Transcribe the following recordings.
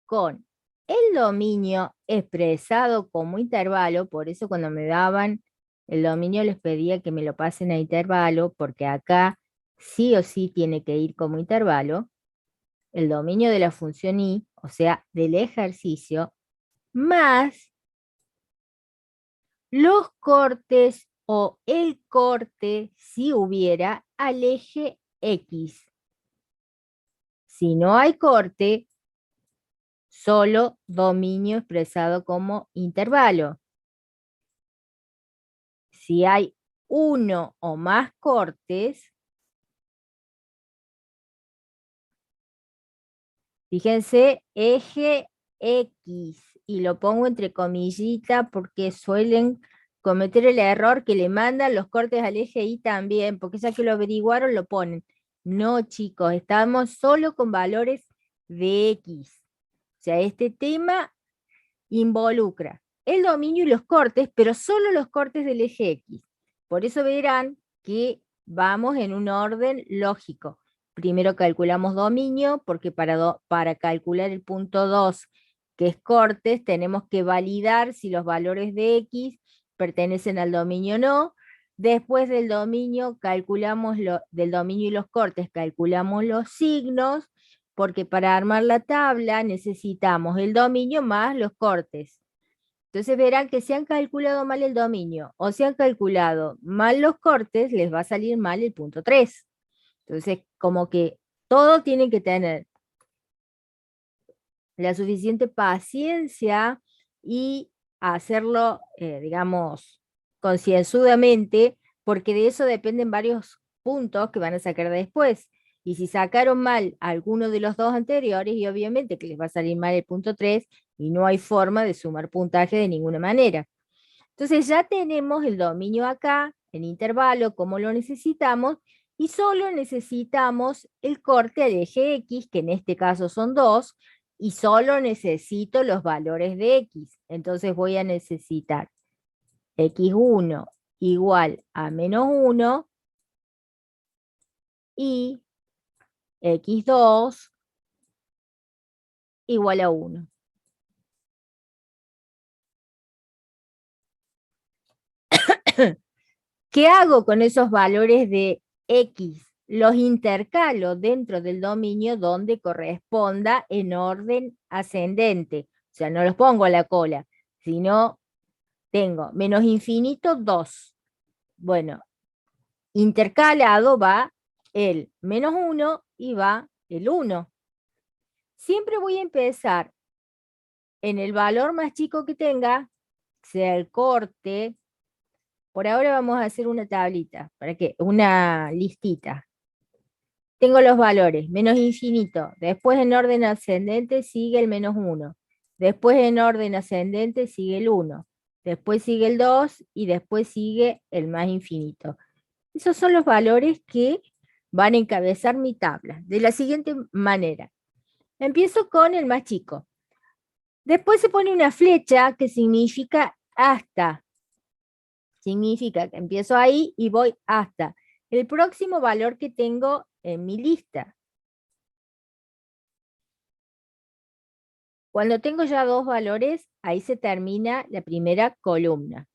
con el dominio expresado como intervalo, por eso cuando me daban el dominio les pedía que me lo pasen a intervalo, porque acá sí o sí tiene que ir como intervalo, el dominio de la función y, o sea, del ejercicio, más los cortes o el corte si hubiera al eje X. Si no hay corte, solo dominio expresado como intervalo. Si hay uno o más cortes, fíjense, eje X, y lo pongo entre comillitas porque suelen cometer el error que le mandan los cortes al eje Y también, porque ya que lo averiguaron lo ponen. No, chicos, estamos solo con valores de X. O sea, este tema involucra el dominio y los cortes, pero solo los cortes del eje X. Por eso verán que vamos en un orden lógico. Primero calculamos dominio, porque para calcular el punto 2, que es cortes, tenemos que validar si los valores de X pertenecen al dominio o no. Después del dominio, del dominio y los cortes, calculamos los signos, porque para armar la tabla necesitamos el dominio más los cortes. Entonces verán que si han calculado mal el dominio o si han calculado mal los cortes, les va a salir mal el punto 3. Entonces, como que todo tiene que tener la suficiente paciencia y hacerlo, digamos, concienzudamente, porque de eso dependen varios puntos que van a sacar después. Y si sacaron mal alguno de los dos anteriores, y obviamente que les va a salir mal el punto 3, y no hay forma de sumar puntaje de ninguna manera. Entonces ya tenemos el dominio acá, en intervalo, como lo necesitamos, y solo necesitamos el corte al eje X, que en este caso son 2, y solo necesito los valores de X. Entonces voy a necesitar X1 igual a -1 y X2 igual a 1. ¿Qué hago con esos valores de X? Los intercalo dentro del dominio donde corresponda en orden ascendente. O sea, no los pongo a la cola, sino tengo menos infinito 2. Bueno, intercalado va el -1 y va el 1. Siempre voy a empezar en el valor más chico que tenga, sea el corte. Por ahora vamos a hacer una tablita, ¿para qué? Una listita. Tengo los valores, menos infinito, después en orden ascendente sigue el -1, después en orden ascendente sigue el 1, después sigue el 2 y después sigue el más infinito. Esos son los valores que van a encabezar mi tabla, de la siguiente manera. Empiezo con el más chico. Después se pone una flecha que significa hasta. Significa que empiezo ahí y voy hasta el próximo valor que tengo en mi lista. Cuando tengo ya dos valores, ahí se termina la primera columna.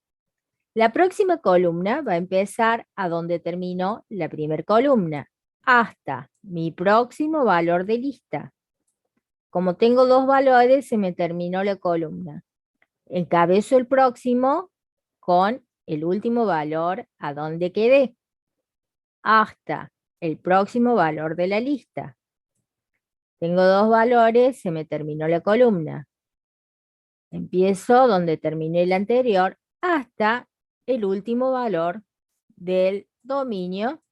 La próxima columna va a empezar a donde terminó la primera columna, hasta mi próximo valor de lista. Como tengo dos valores, se me terminó la columna. Encabezo el próximo con el último valor a donde quedé, hasta el próximo valor de la lista. Tengo dos valores, se me terminó la columna. Empiezo donde terminé el anterior hasta el último valor del dominio.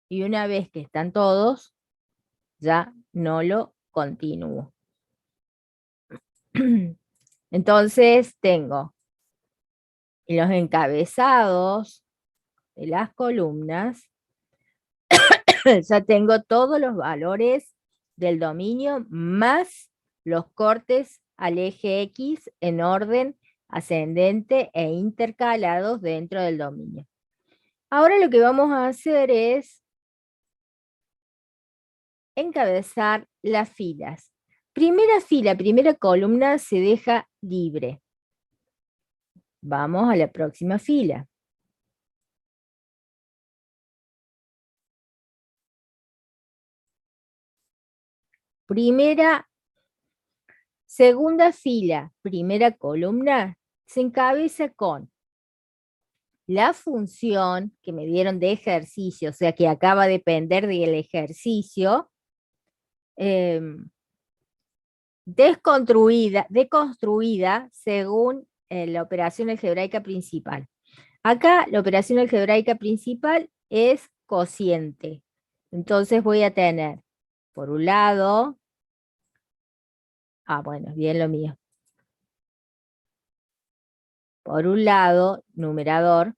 Y una vez que están todos, ya no lo continúo. Entonces tengo los encabezados de las columnas, ya tengo todos los valores del dominio más los cortes al eje X en orden ascendente e intercalados dentro del dominio. Ahora lo que vamos a hacer es encabezar las filas. Primera fila, primera columna se deja libre. Vamos a la próxima fila. Segunda fila, primera columna, se encabeza con la función que me dieron de ejercicio, o sea que acá va a depender del ejercicio, deconstruida según la operación algebraica principal. Acá la operación algebraica principal es cociente. Entonces voy a tener, por un lado, bueno, bien lo mío. Por un lado, numerador.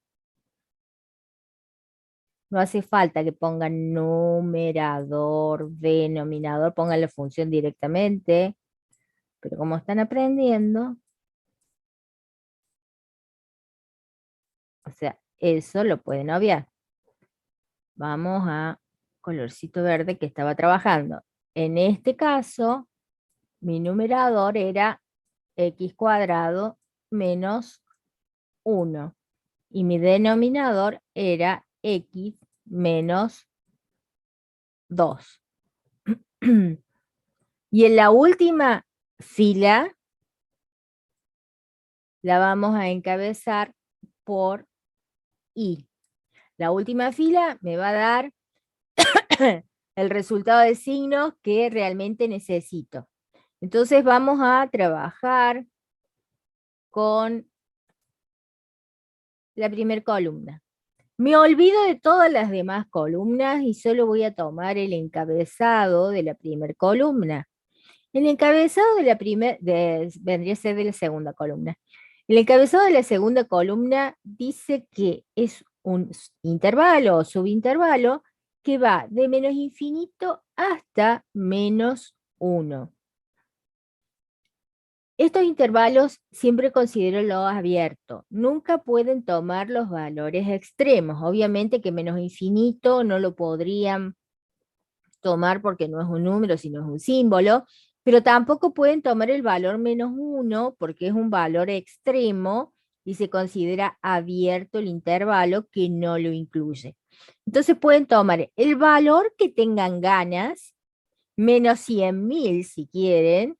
No hace falta que pongan numerador, denominador, pongan la función directamente. Pero como están aprendiendo, o sea, eso lo pueden obviar. Vamos a colorcito verde que estaba trabajando. En este caso, mi numerador era x cuadrado menos 1. Y mi denominador era x menos 2. Y en la última fila la vamos a encabezar por y. La última fila me va a dar el resultado de signos que realmente necesito. Entonces vamos a trabajar con la primera columna. Me olvido de todas las demás columnas y solo voy a tomar el encabezado de la primera columna. El encabezado de la primera vendría a ser de la segunda columna. El encabezado de la segunda columna dice que es un intervalo o subintervalo que va de menos infinito hasta menos 1. Estos intervalos siempre considérenlo abierto. Nunca pueden tomar los valores extremos. Obviamente que menos infinito no lo podrían tomar porque no es un número, sino es un símbolo, pero tampoco pueden tomar el valor menos 1 porque es un valor extremo y se considera abierto el intervalo que no lo incluye. Entonces pueden tomar el valor que tengan ganas, menos 100.000 si quieren,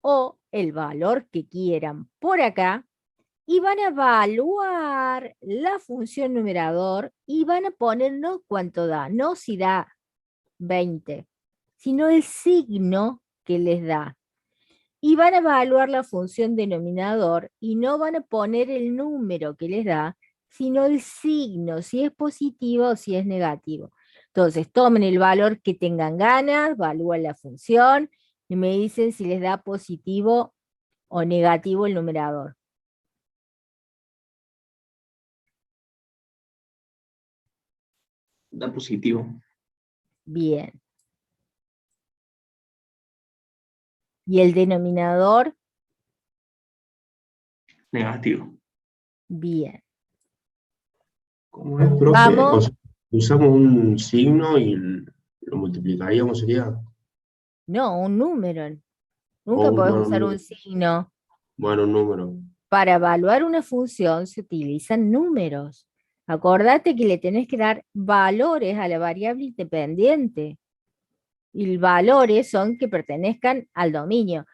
o el valor que quieran por acá, y van a evaluar la función numerador y van a ponernos cuánto da, no si da 20, sino el signo que les da. Y van a evaluar la función denominador y no van a poner el número que les da, sino el signo, si es positivo o si es negativo. Entonces, tomen el valor que tengan ganas, evalúan la función y me dicen si les da positivo o negativo el numerador. Da positivo. Bien. ¿Y el denominador? Negativo. Bien. ¿Cómo es, profe? Vamos. O sea, usamos un signo y lo multiplicaríamos, sería. No, un número. O Nunca podés usar un signo. Bueno, un número. Para evaluar una función se utilizan números. Acordate que le tenés que dar valores a la variable independiente. Y valores son que pertenezcan al dominio.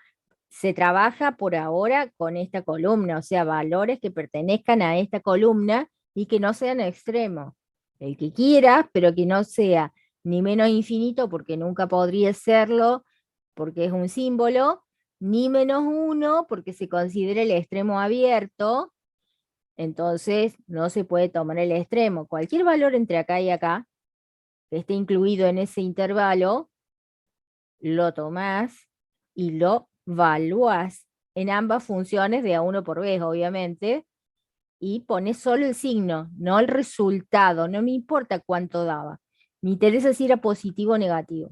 Se trabaja por ahora con esta columna, o sea, valores que pertenezcan a esta columna y que no sean extremos. El que quieras, pero que no sea ni menos infinito, porque nunca podría serlo, porque es un símbolo, ni menos 1, porque se considera el extremo abierto, entonces no se puede tomar el extremo. Cualquier valor entre acá y acá, que esté incluido en ese intervalo, lo tomás y lo evalúas en ambas funciones de A1 por B, obviamente, y pones solo el signo, no el resultado, no me importa cuánto daba. Me interesa si era positivo o negativo.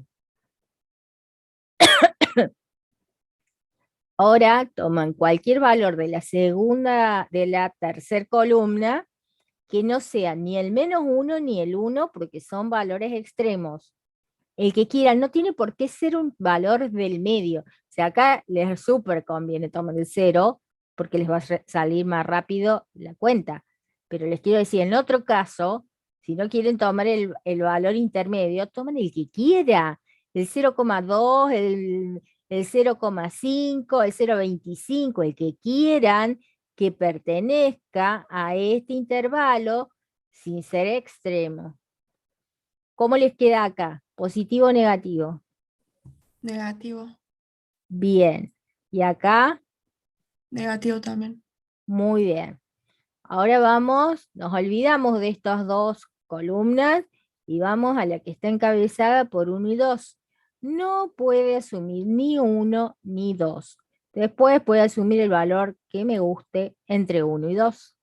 Ahora toman cualquier valor de la segunda, de la tercera columna, que no sea ni el menos 1 ni el 1, porque son valores extremos. El que quieran, no tiene por qué ser un valor del medio. sea, acá les súper conviene tomar el 0 porque les va a salir más rápido la cuenta. Pero les quiero decir, en otro caso, si no quieren tomar el valor intermedio, tomen el que quiera, el 0,2, el 0,5, el 0,25, el que quieran que pertenezca a este intervalo sin ser extremo. ¿Cómo les queda acá? ¿Positivo o negativo? Negativo. Bien. ¿Y acá? Negativo también. Muy bien. Ahora vamos, nos olvidamos de estas dos columnas y vamos a la que está encabezada por 1 y 2. No puede asumir ni 1 ni 2. Después puede asumir el valor que me guste entre 1 y 2.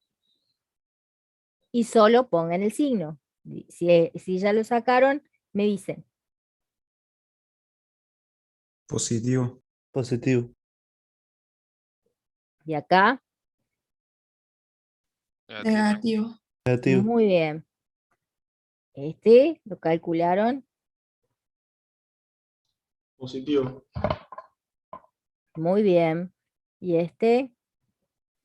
Y solo pongan el signo. Si ya lo sacaron, me dicen. Positivo. Positivo. Y acá, Negativo. Negativo. muy bien. Este lo calcularon. Positivo. Muy bien. Y este,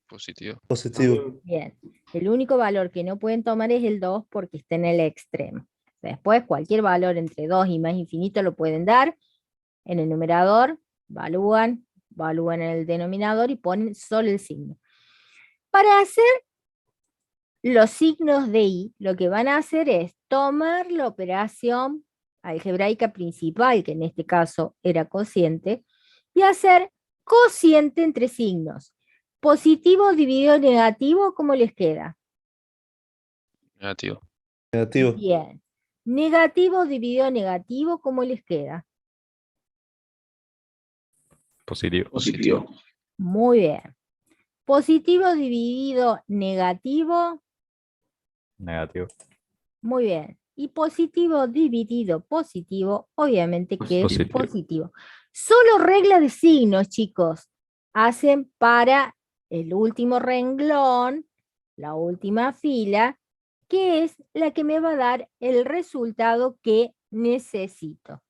Positivo. Positivo. También. bien. El único valor que no pueden tomar es el 2 porque está en el extremo. Después, cualquier valor entre 2 y más infinito lo pueden dar. En el numerador, evalúan en el denominador y ponen solo el signo. Para hacer los signos de y, lo que van a hacer es tomar la operación algebraica principal, que en este caso era cociente, y hacer cociente entre signos. Positivo dividido negativo, ¿cómo les queda? Negativo. Negativo. Bien. Negativo dividido negativo, ¿cómo les queda? Positivo. Positivo. Muy bien. Positivo dividido negativo, Negativo. muy bien. Y positivo dividido positivo, obviamente que es Positivo. positivo. Solo regla de signos, chicos, hacen para el último renglón, la última fila, que es la que me va a dar el resultado que necesito.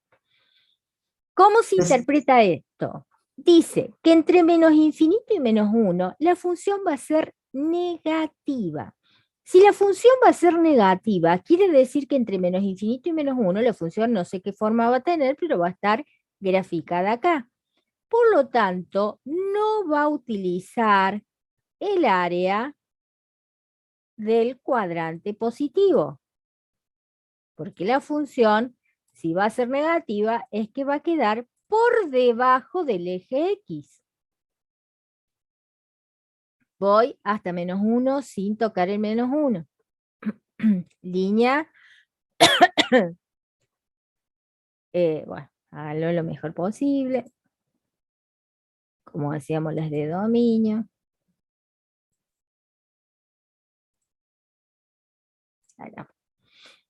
¿Cómo se interpreta esto? Dice que entre menos infinito y menos 1, la función va a ser negativa. Si la función va a ser negativa, quiere decir que entre menos infinito y menos 1, la función no sé qué forma va a tener, pero va a estar graficada acá. Por lo tanto, no va a utilizar el área del cuadrante positivo, porque la función, si va a ser negativa, es que va a quedar por debajo del eje X. Voy hasta menos 1 sin tocar el menos 1. Línea, bueno, háganlo lo mejor posible. Como hacíamos las de dominio. Ahora.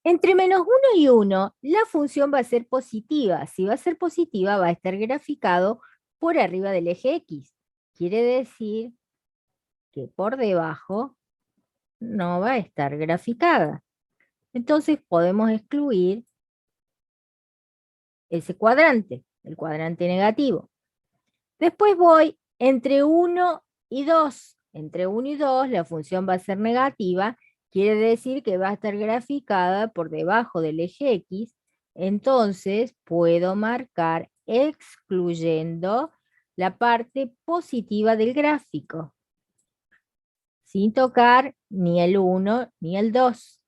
Entre menos 1 y 1, la función va a ser positiva. Si va a ser positiva, va a estar graficado por arriba del eje X. Quiere decir que por debajo no va a estar graficada. Entonces podemos excluir ese cuadrante, el cuadrante negativo. Después voy entre 1 y 2. Entre 1 y 2 la función va a ser negativa, quiere decir que va a estar graficada por debajo del eje X, entonces puedo marcar excluyendo la parte positiva del gráfico, sin tocar ni el 1 ni el 2.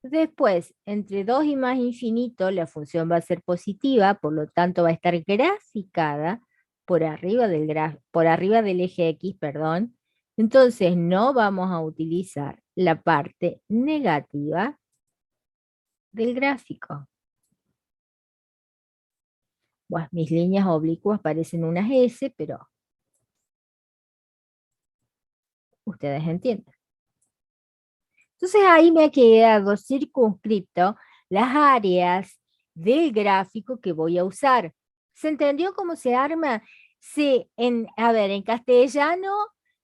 Después, entre 2 y más infinito, la función va a ser positiva, por lo tanto va a estar graficada por arriba del eje X, perdón. Entonces no vamos a utilizar la parte negativa del gráfico. Bueno, mis líneas oblicuas parecen unas S, pero ustedes entienden. Entonces ahí me ha quedado circunscripto las áreas del gráfico que voy a usar. ¿Se entendió cómo se arma? Sí, a ver, en castellano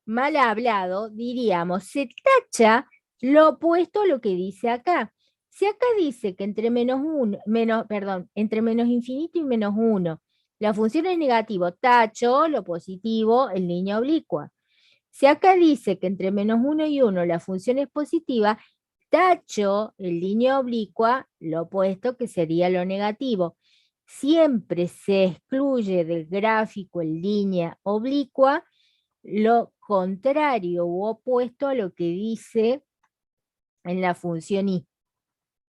mal hablado diríamos, se tacha lo opuesto a lo que dice acá. Si acá dice que entre entre menos infinito y menos 1, La función es negativo, tacho lo positivo en línea oblicua. Si acá dice que entre -1 y 1 la función es positiva, tacho en línea oblicua lo opuesto, que sería lo negativo. Siempre se excluye del gráfico en línea oblicua lo contrario u opuesto a lo que dice en la función y,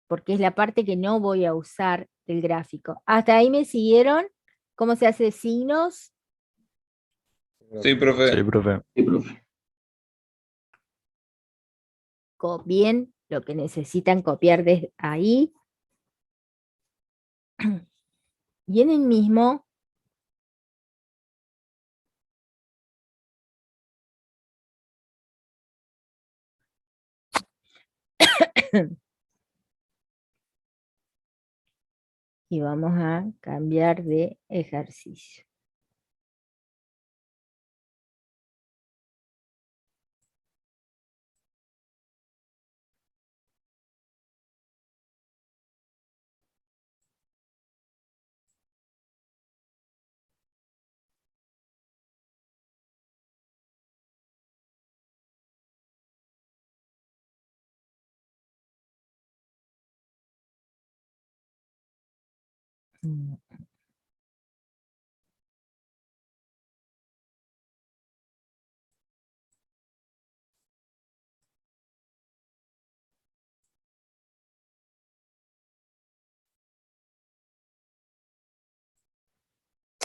porque es la parte que no voy a usar del gráfico. ¿Hasta ahí me siguieron? ¿Cómo se hace signos? Sí, profe. Sí, profe. Sí, profe. Copien lo que necesitan copiar desde ahí. Y en el mismo, y vamos a cambiar de ejercicio.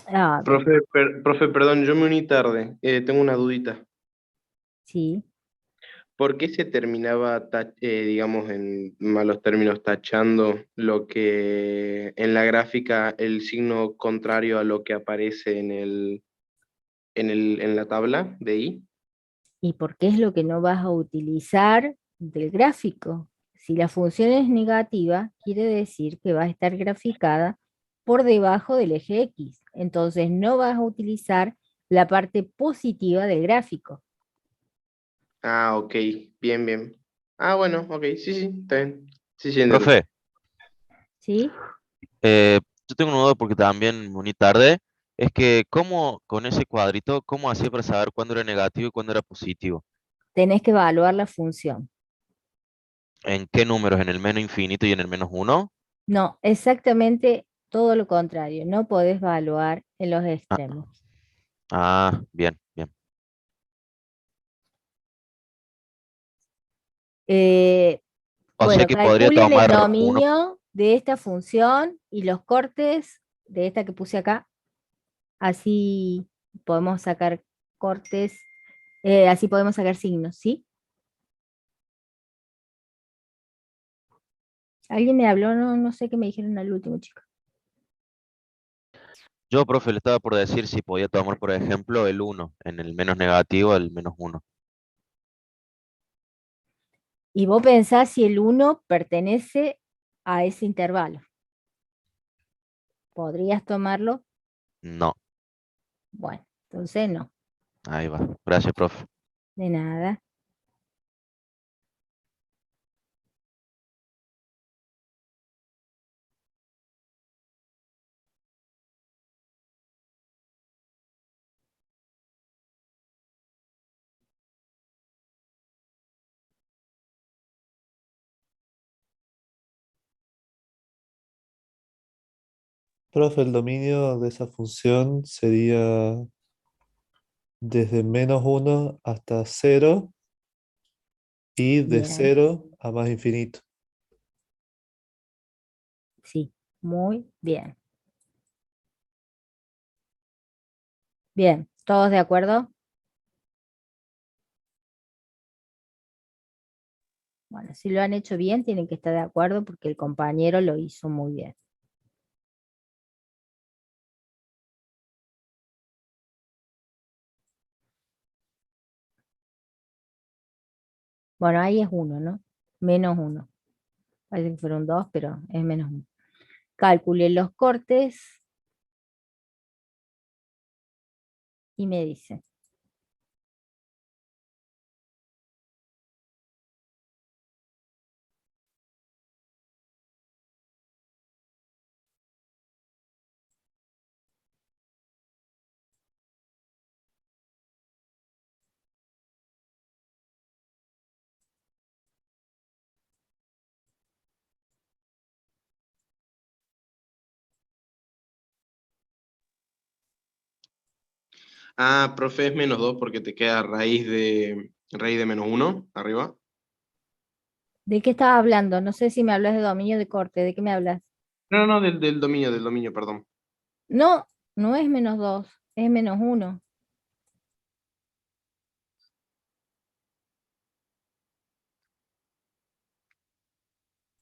Ah, Profe, perdón, yo me uní tarde. Tengo una dudita. sí. ¿Por qué se terminaba, digamos, en malos términos, tachando lo que en la gráfica el signo contrario a lo que aparece en la tabla de I? ¿Y por qué es lo que no vas a utilizar del gráfico? Si la función es negativa, quiere decir que va a estar graficada por debajo del eje X. Entonces no vas a utilizar la parte positiva del gráfico. Ah, ok, bien, bien. Ah, bueno, ok, sí, sí, está bien. Sí, sí, entiendo. Profe, ¿Sí? yo tengo una duda porque también me uní tarde. Es que, ¿cómo, con ese cuadrito, cómo hacía para saber cuándo era negativo y cuándo era positivo? Tenés que evaluar la función. ¿En qué números? ¿En el menos infinito y en el -1? No, exactamente todo lo contrario. No podés evaluar en los extremos. Bien, bien. Eh, O sea bueno, que podría calculen el tomar uno. dominio de esta función y los cortes de esta que puse acá. Así podemos sacar cortes, así podemos sacar signos, ¿sí? ¿Alguien me habló? No, no sé qué me dijeron al último, chico. Yo, profe, le estaba por decir si podía tomar, por ejemplo, el 1 en el menos negativo, el -1. Y vos pensás si el 1 pertenece a ese intervalo. ¿Podrías tomarlo? No, Bueno, entonces no, ahí va. Gracias, profe. de nada. Profe, el dominio de esa función sería desde -1 hasta 0 y de Bien, 0 a más infinito. sí, muy bien. Bien, ¿todos de acuerdo? Bueno, si lo han hecho bien, tienen que estar de acuerdo porque el compañero lo hizo muy bien. Bueno, ahí es 1, ¿no? -1. Parece que fueron 2, pero es -1. Calculé los cortes y me dice. Ah, profe, es -2 porque te queda raíz de -1 arriba. ¿De qué estás hablando? No sé si me hablas de dominio de corte. ¿De qué me hablas? No, no, del dominio, perdón. No, no es -2, es -1.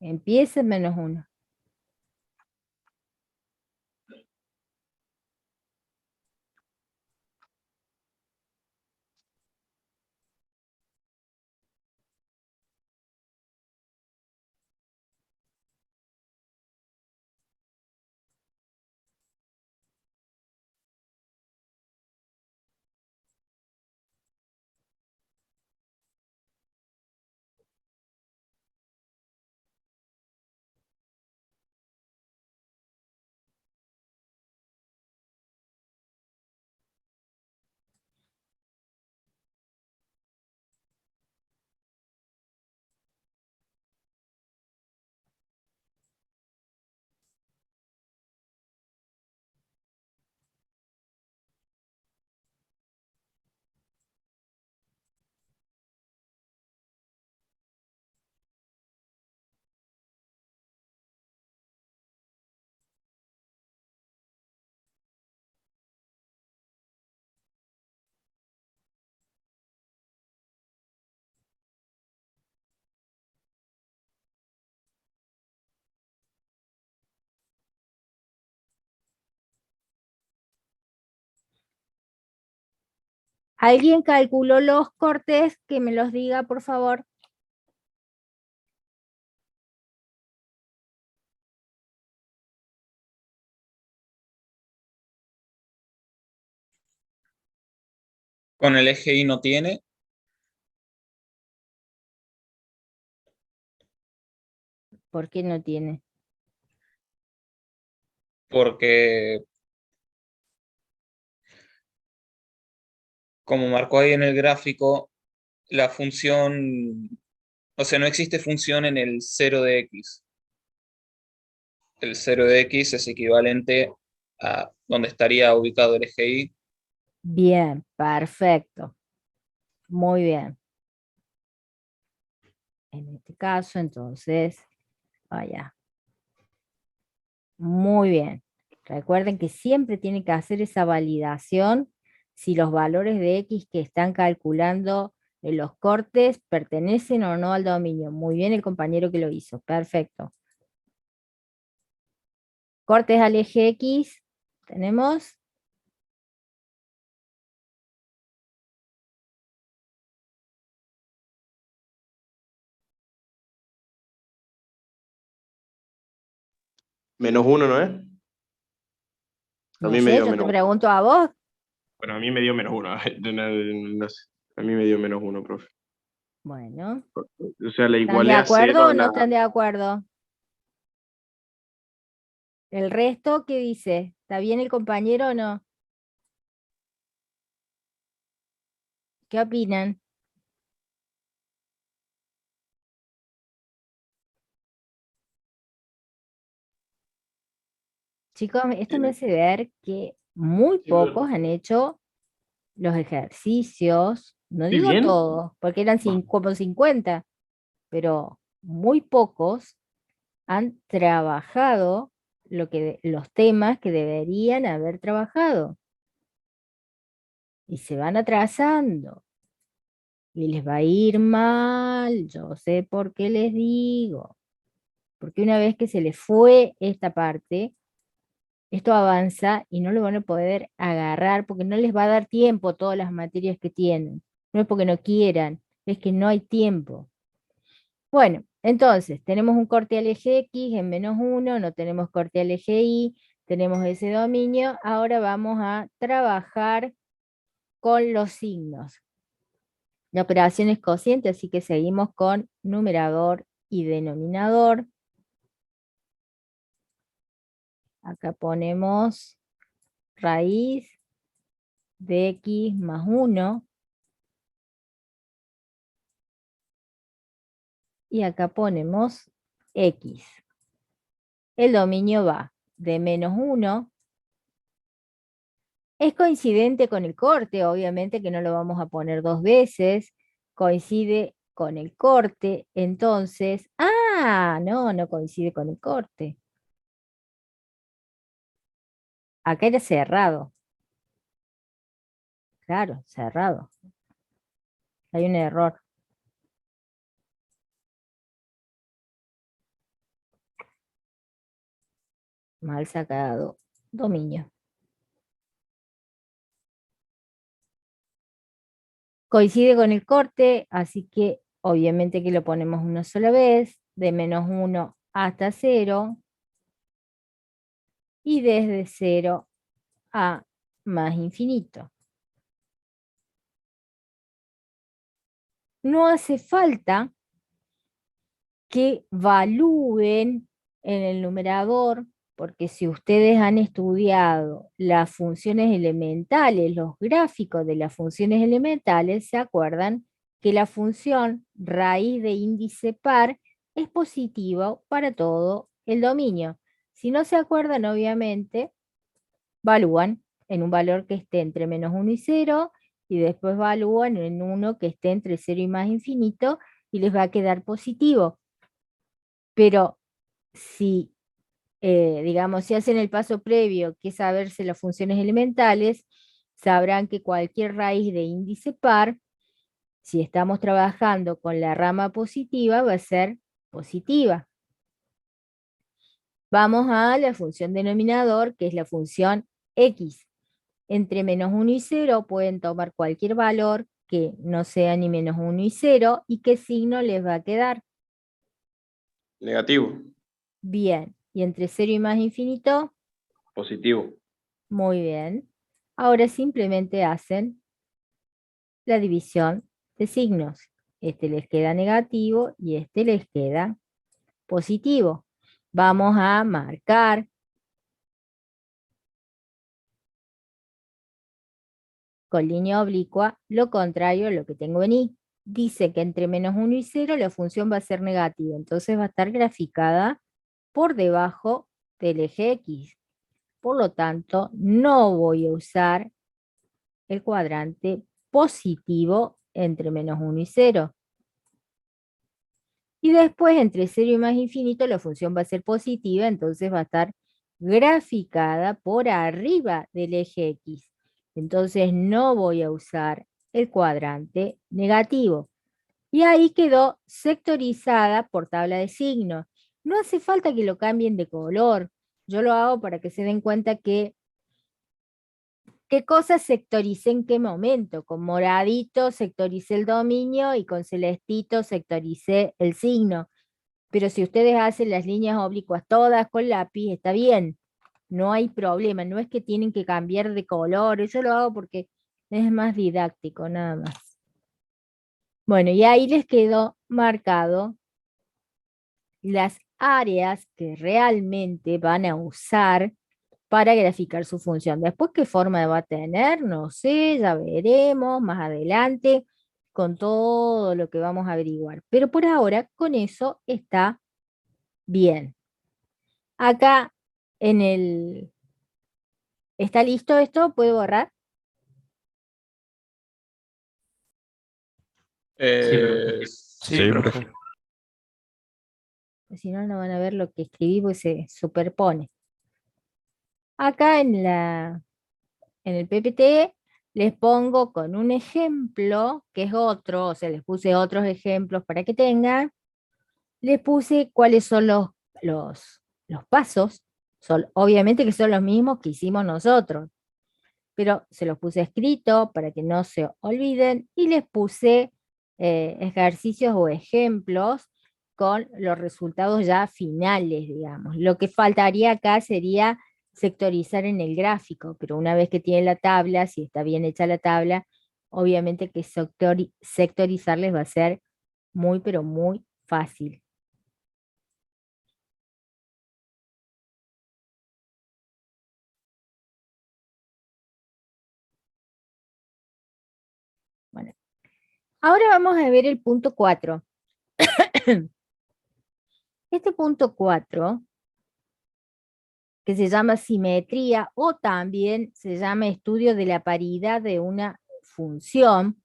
Empieza en -1. ¿Alguien calculó los cortes? Que me los diga, por favor. Con el eje Y no tiene, ¿Por qué no tiene? porque como marcó ahí en el gráfico, la función, o sea, no existe función en el 0 de x. El 0 de x es equivalente a donde estaría ubicado el eje Y. Bien, perfecto. Muy bien. En este caso, entonces, vaya. Muy bien. Recuerden que siempre tienen que hacer esa validación si los valores de X que están calculando en los cortes pertenecen o no al dominio. Muy bien el compañero que lo hizo. Perfecto. Cortes al eje X. Tenemos. -1, ¿no es? A No mí me sé, dio yo te -1. pregunto a vos. Bueno, a mí me dio -1. No sé. A mí me dio -1, profe. Bueno, O sea, la ¿están de igualé a acuerdo 0 o a no la... están de acuerdo? ¿El resto qué dice? ¿Está bien el compañero o no? ¿Qué opinan? Chicos, esto me hace ver que muy pocos han hecho los ejercicios, no ¿Sí digo bien? todos, porque eran como 50, pero muy pocos han trabajado los temas que deberían haber trabajado. Y se van atrasando. Y les va a ir mal, yo sé por qué les digo. Porque una vez que se les fue esta parte, esto avanza y no lo van a poder agarrar porque no les va a dar tiempo todas las materias que tienen. No es porque no quieran, es que no hay tiempo. Bueno, entonces tenemos un corte al eje X en -1, no tenemos corte al eje Y, tenemos ese dominio. Ahora vamos a trabajar con los signos. La operación es cociente, así que seguimos con numerador y denominador. Acá ponemos raíz de X más 1. Y acá ponemos X. El dominio va de -1 Es coincidente con el corte, obviamente que no lo vamos a poner dos veces, coincide con el corte, entonces, no coincide con el corte. Acá era cerrado. Claro, cerrado. Hay un error. Mal sacado. Dominio. Coincide con el corte, así que obviamente que lo ponemos una sola vez, de -1 hasta 0, y desde 0 a más infinito. No hace falta que valúen en el numerador, porque si ustedes han estudiado las funciones elementales, los gráficos de las funciones elementales, se acuerdan que la función raíz de índice par es positiva para todo el dominio. Si no se acuerdan, obviamente, valúan en un valor que esté entre -1 y 0, y después valúan en uno que esté entre 0 y más infinito, y les va a quedar positivo. Pero si, digamos, si hacen el paso previo, que es saberse las funciones elementales, sabrán que cualquier raíz de índice par, si estamos trabajando con la rama positiva, va a ser positiva. Vamos a la función denominador, que es la función x. Entre -1 y 0 pueden tomar cualquier valor que no sea ni -1 y 0, ¿y qué signo les va a quedar? Negativo, Bien. ¿Y entre 0 y más infinito? positivo. Muy bien. Ahora simplemente hacen la división de signos. Este les queda negativo y este les queda positivo. Vamos a marcar con línea oblicua lo contrario a lo que tengo en Y. Dice que entre -1 y 0 la función va a ser negativa, entonces va a estar graficada por debajo del eje X. Por lo tanto, no voy a usar el cuadrante positivo entre -1 y 0. Y después, entre 0 y más infinito, la función va a ser positiva, entonces va a estar graficada por arriba del eje X. Entonces no voy a usar el cuadrante negativo. Y ahí quedó sectorizada por tabla de signos. No hace falta que lo cambien de color. Yo lo hago para que se den cuenta que qué cosas sectoricé en qué momento. Con moradito sectoricé el dominio y con celestito sectoricé el signo. Pero si ustedes hacen las líneas oblicuas todas con lápiz, está bien. No hay problema. No es que tienen que cambiar de color. Eso lo hago porque es más didáctico, nada más. Bueno, y ahí les quedó marcado las áreas que realmente van a usar para graficar su función. Después, ¿qué forma va a tener? No sé, ya veremos más adelante con todo lo que vamos a averiguar. Pero por ahora, con eso está bien. Acá en el... ¿Está listo esto? ¿Puedo borrar? Sí, profe. Si no, no van a ver lo que escribí porque se superpone. Acá en el PPT les pongo con un ejemplo, que es otro, o sea, les puse otros ejemplos para que tengan. Les puse cuáles son los pasos. Obviamente que son los mismos que hicimos nosotros, pero se los puse escrito para que no se olviden y les puse ejercicios o ejemplos con los resultados ya finales, digamos. Lo que faltaría acá sería sectorizar en el gráfico, pero una vez que tienen la tabla, si está bien hecha la tabla, obviamente que sectorizarles va a ser muy, pero muy fácil. Bueno, ahora vamos a ver el punto 4. Este punto 4 que se llama simetría, o también se llama estudio de la paridad de una función.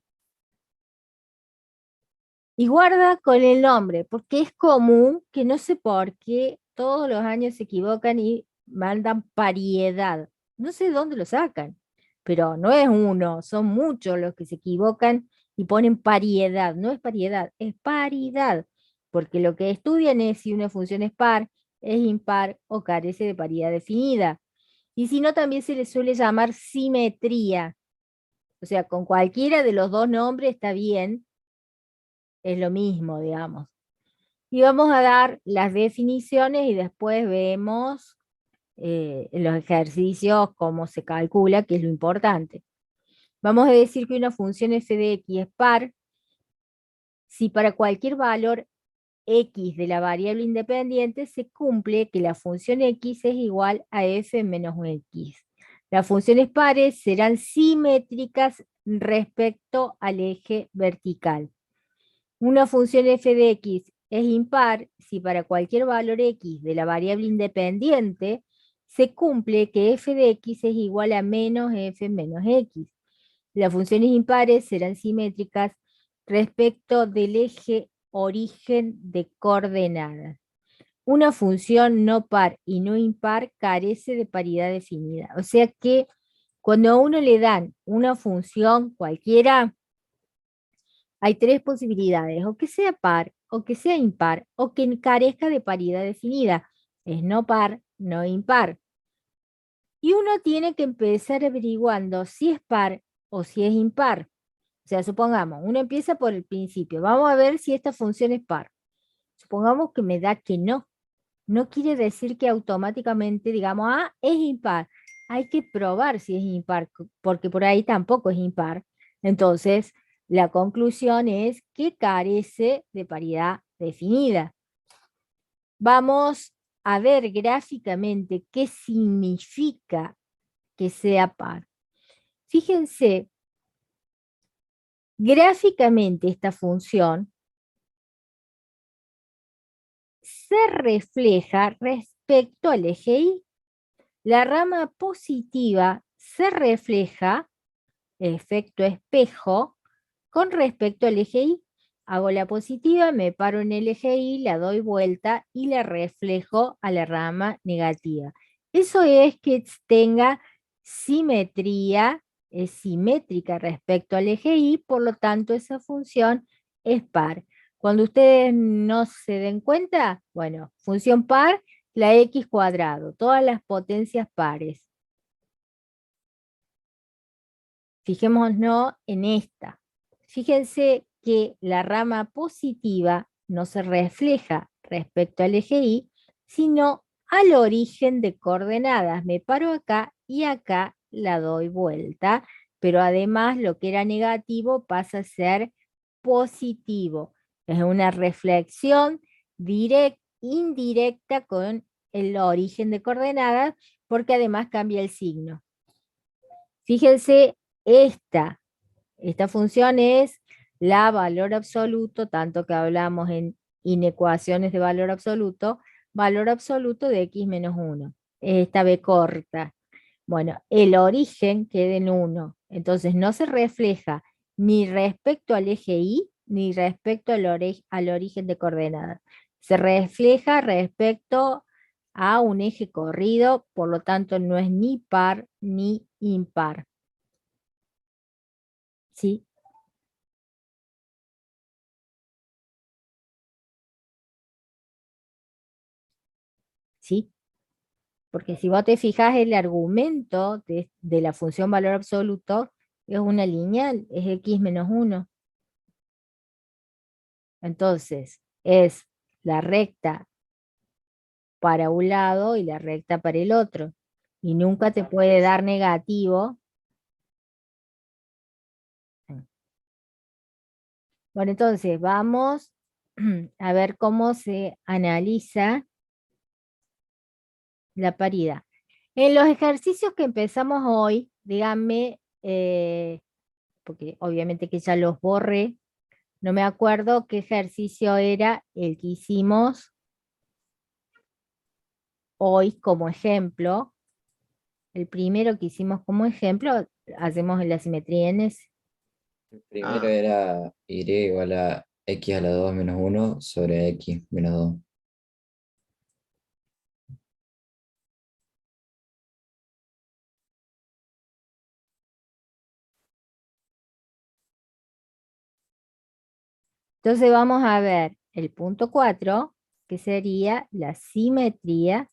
Y guarda con el nombre, porque es común que no sé por qué todos los años se equivocan y mandan pariedad. No sé dónde lo sacan, pero no es uno, son muchos los que se equivocan y ponen pariedad. No es pariedad, es paridad, porque lo que estudian es si una función es par, es impar o carece de paridad definida. Y si no, también se le suele llamar simetría. O sea, con cualquiera de los dos nombres está bien, es lo mismo, digamos. Y vamos a dar las definiciones y después vemos en los ejercicios cómo se calcula, que es lo importante. Vamos a decir que una función f de x es par si para cualquier valor x de la variable independiente se cumple que la función x es igual a f menos x. Las funciones pares serán simétricas respecto al eje vertical. Una función f de x es impar si para cualquier valor x de la variable independiente se cumple que f de x es igual a menos f menos x. Las funciones impares serán simétricas respecto del eje origen de coordenadas. Una función no par y no impar carece de paridad definida. O sea que cuando a uno le dan una función cualquiera, hay tres posibilidades, o que sea par, o que sea impar, o que carezca de paridad definida. Es no par, no impar. Y uno tiene que empezar averiguando si es par o si es impar. O sea, supongamos, uno empieza por el principio. Vamos a ver si esta función es par. Supongamos que me da que no. No quiere decir que automáticamente digamos, es impar. Hay que probar si es impar, porque por ahí tampoco es impar. Entonces, la conclusión es que carece de paridad definida. Vamos a ver gráficamente qué significa que sea par. Fíjense, gráficamente esta función se refleja respecto al eje Y. La rama positiva se refleja, efecto espejo, con respecto al eje Y. Hago la positiva, me paro en el eje Y, la doy vuelta y la reflejo a la rama negativa. Eso es que tenga simetría, es simétrica respecto al eje Y, por lo tanto esa función es par. Cuando ustedes no se den cuenta, bueno, función par, la x cuadrado, todas las potencias pares. Fijémonos en esta. Fíjense que la rama positiva no se refleja respecto al eje Y, sino al origen de coordenadas. Me paro acá y acá la doy vuelta, pero además lo que era negativo pasa a ser positivo. Es una reflexión indirecta con el origen de coordenadas, porque además cambia el signo. Fíjense, esta función es la valor absoluto, tanto que hablamos en inecuaciones de valor absoluto de x menos 1. Esta b corta. Bueno, el origen queda en 1. Entonces no se refleja ni respecto al eje Y, ni respecto al origen de coordenadas. Se refleja respecto a un eje corrido, por lo tanto no es ni par ni impar. ¿Sí? ¿Sí? Porque si vos te fijas, el argumento de la función valor absoluto es una lineal, es x menos 1. Entonces, es la recta para un lado y la recta para el otro. Y nunca te puede dar negativo. Bueno, entonces vamos a ver cómo se analiza la paridad. En los ejercicios que empezamos hoy, díganme, porque obviamente que ya los borré, no me acuerdo qué ejercicio era el que hicimos. hoy como ejemplo, el primero que hicimos como ejemplo, hacemos la simetría en ese. El primero Ah, era y igual a x a la 2 menos 1 sobre x menos 2. Entonces vamos a ver el punto 4, que sería la simetría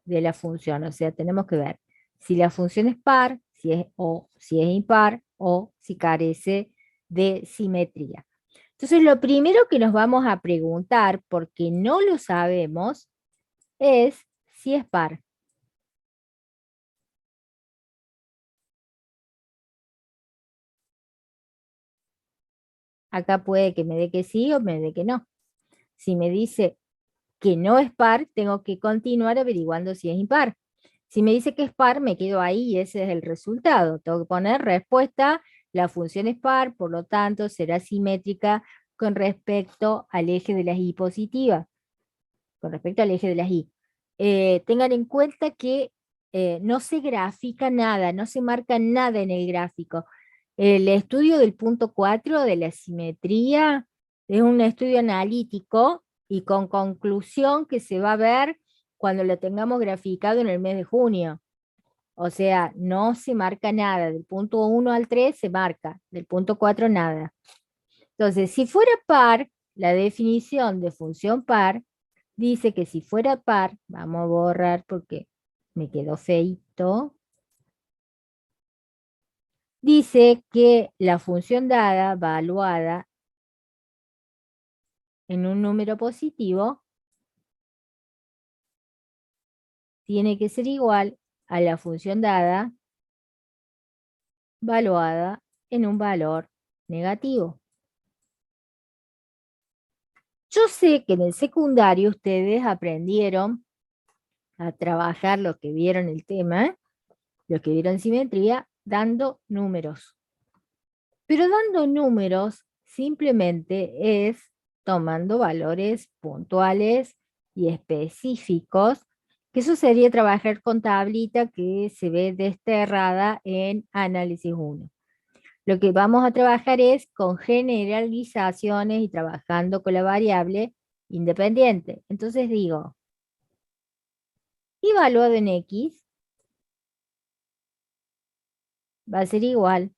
de la función. O sea, tenemos que ver si la función es par, si es impar o si carece de simetría. Entonces, lo primero que nos vamos a preguntar, porque no lo sabemos, es si es par. Acá puede que me dé que sí o me dé que no. Si me dice que no es par, tengo que continuar averiguando si es impar. Si me dice que es par, me quedo ahí y ese es el resultado. Tengo que poner respuesta, la función es par, por lo tanto será simétrica con respecto al eje de las y positivas, con respecto al eje de las y. Tengan en cuenta que no se grafica nada, no se marca nada en el gráfico. El estudio del punto 4 de la simetría es un estudio analítico y con conclusión que se va a ver cuando lo tengamos graficado en el mes de junio. O sea, no se marca nada. Del punto 1 al 3 se marca, del punto 4 nada. Entonces, si fuera par, la definición de función par dice que si fuera par, vamos a borrar porque me quedó feito. Dice que la función dada, evaluada en un número positivo, tiene que ser igual a la función dada, evaluada en un valor negativo. Yo sé que en el secundario ustedes aprendieron a trabajar lo que vieron el tema, los que vieron simetría, dando números. Pero dando números simplemente es tomando valores puntuales y específicos, que eso sería trabajar con tablita que se ve desterrada en análisis 1. Lo que vamos a trabajar es con generalizaciones y trabajando con la variable independiente. Entonces digo, evaluado en x va a ser igual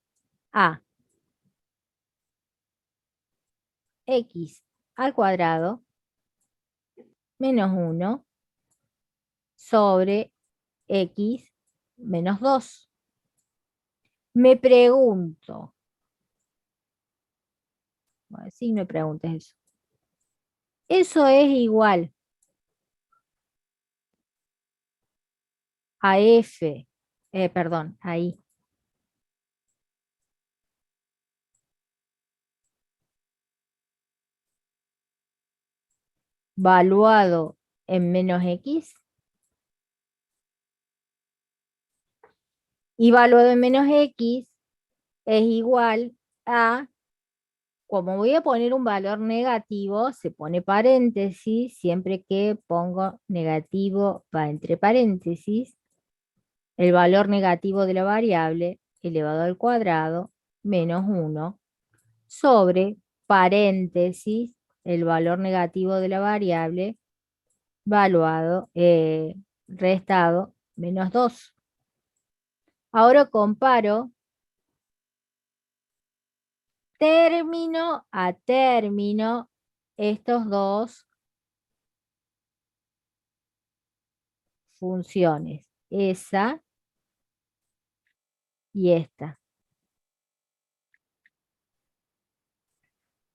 a x al cuadrado menos 1 sobre x menos 2. Me pregunto, bueno, sí me preguntes eso. Eso es igual a f, perdón, ahí. Valuado en menos x. Y valuado en menos x es igual a, como voy a poner un valor negativo, se pone paréntesis, siempre que pongo negativo va entre paréntesis, el valor negativo de la variable elevado al cuadrado menos 1 sobre paréntesis el valor negativo de la variable valuado, restado menos 2. Ahora comparo término a término estos dos funciones, esa y esta.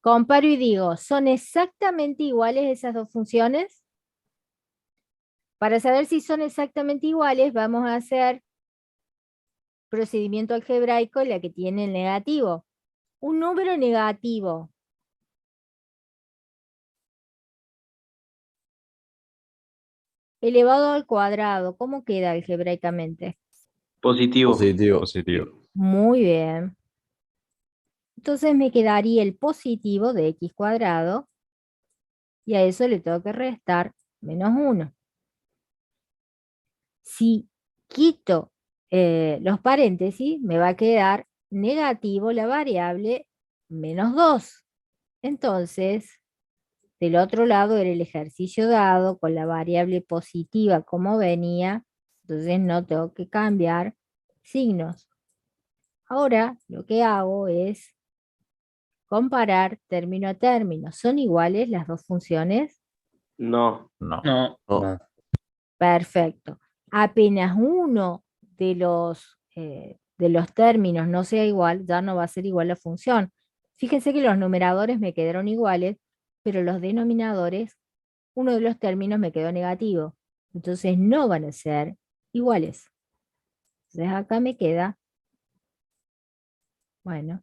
Comparo y digo, ¿son exactamente iguales esas dos funciones? Para saber si son exactamente iguales, vamos a hacer procedimiento algebraico, la que tiene el negativo. Un número negativo elevado al cuadrado, ¿cómo queda algebraicamente? Positivo. positivo. Muy bien. Entonces me quedaría el positivo de x cuadrado y a eso le tengo que restar menos 1. Si quito los paréntesis, me va a quedar negativo la variable menos 2. Entonces, del otro lado era el ejercicio dado con la variable positiva como venía, entonces no tengo que cambiar signos. Ahora lo que hago es comparar término a término. ¿Son iguales las dos funciones? No. No. No, No. Perfecto. Apenas uno de los términos no sea igual, ya no va a ser igual la función. Fíjense que los numeradores me quedaron iguales, pero los denominadores, uno de los términos me quedó negativo. Entonces no van a ser iguales. Entonces acá me queda, bueno,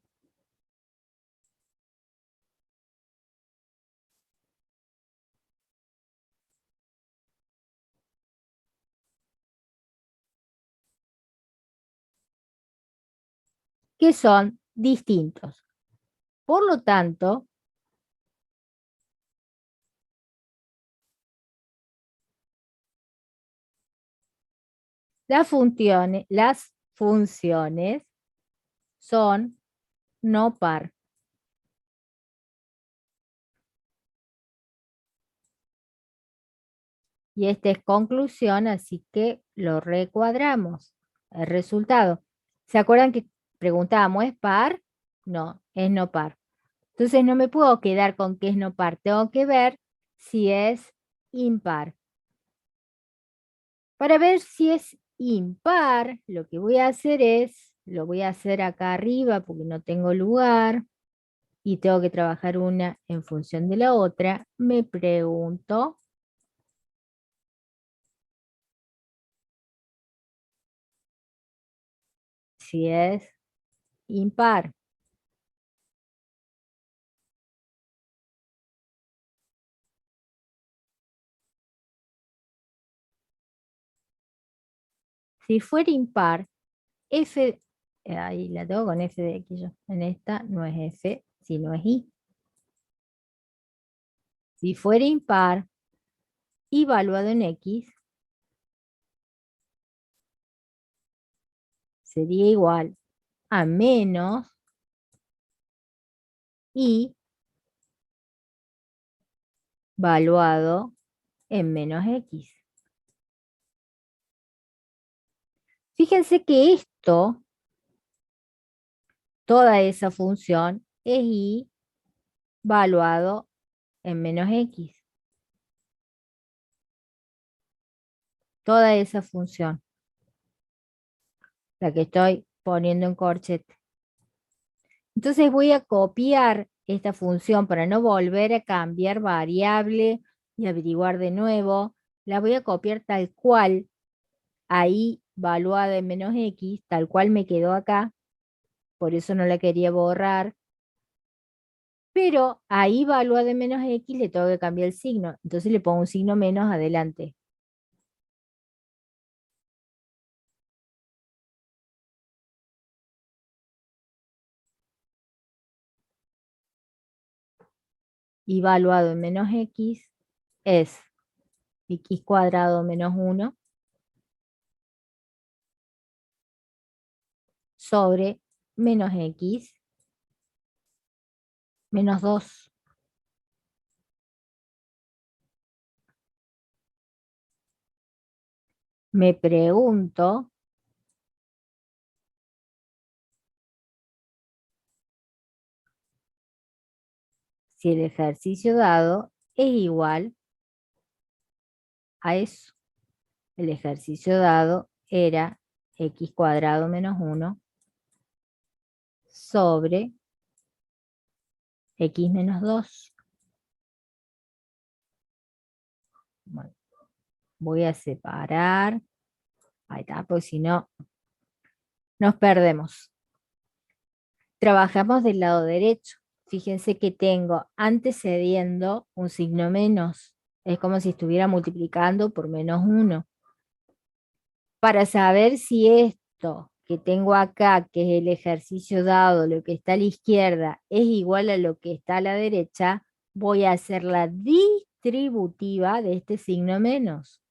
que son distintos. Por lo tanto, las funciones son no par. Y esta es conclusión, así que lo recuadramos. El resultado. ¿Se acuerdan que preguntábamos, ¿es par? No, es no par. Entonces no me puedo quedar con que es no par. Tengo que ver si es impar. Para ver si es impar, lo que voy a hacer es, lo voy a hacer acá arriba porque no tengo lugar y tengo que trabajar una en función de la otra. Me pregunto si es impar. Si fuera impar, f, ahí la tengo con f de x yo. En esta no es f, sino es y. Si fuera impar y valuado en x, sería igual a menos y valuado en menos x. Fíjense que esto, toda esa función, es y valuado en menos x. Toda esa función, la que estoy poniendo en corchete. Entonces voy a copiar esta función para no volver a cambiar variable y averiguar de nuevo. La voy a copiar tal cual, ahí valuada en menos x, tal cual me quedó acá. Por eso no la quería borrar. Pero ahí valuada en menos x le tengo que cambiar el signo. Entonces le pongo un signo menos adelante. Y valuado en menos x es x cuadrado menos 1 sobre menos x menos 2. Me pregunto si el ejercicio dado es igual a eso. El ejercicio dado era x cuadrado menos 1 sobre x menos 2. Bueno, voy a separar. Ahí está, porque si no, nos perdemos. Trabajamos del lado derecho. Fíjense que tengo antecediendo un signo menos. Es como si estuviera multiplicando por menos 1. Para saber si esto que tengo acá, que es el ejercicio dado, lo que está a la izquierda, es igual a lo que está a la derecha, voy a hacer la distributiva de este signo menos.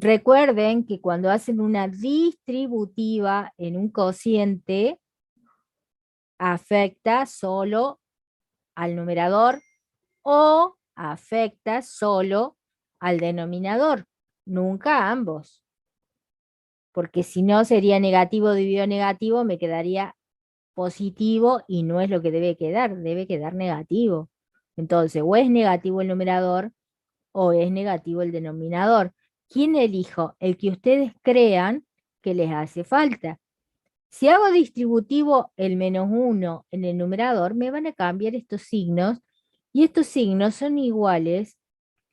Recuerden que cuando hacen una distributiva en un cociente, afecta solo al numerador o afecta solo al denominador, nunca a ambos. Porque si no sería negativo dividido negativo, me quedaría positivo y no es lo que debe quedar negativo. Entonces, o es negativo el numerador o es negativo el denominador. ¿Quién elijo? El que ustedes crean que les hace falta. Si hago distributivo el -1 en el numerador, me van a cambiar estos signos y estos signos son iguales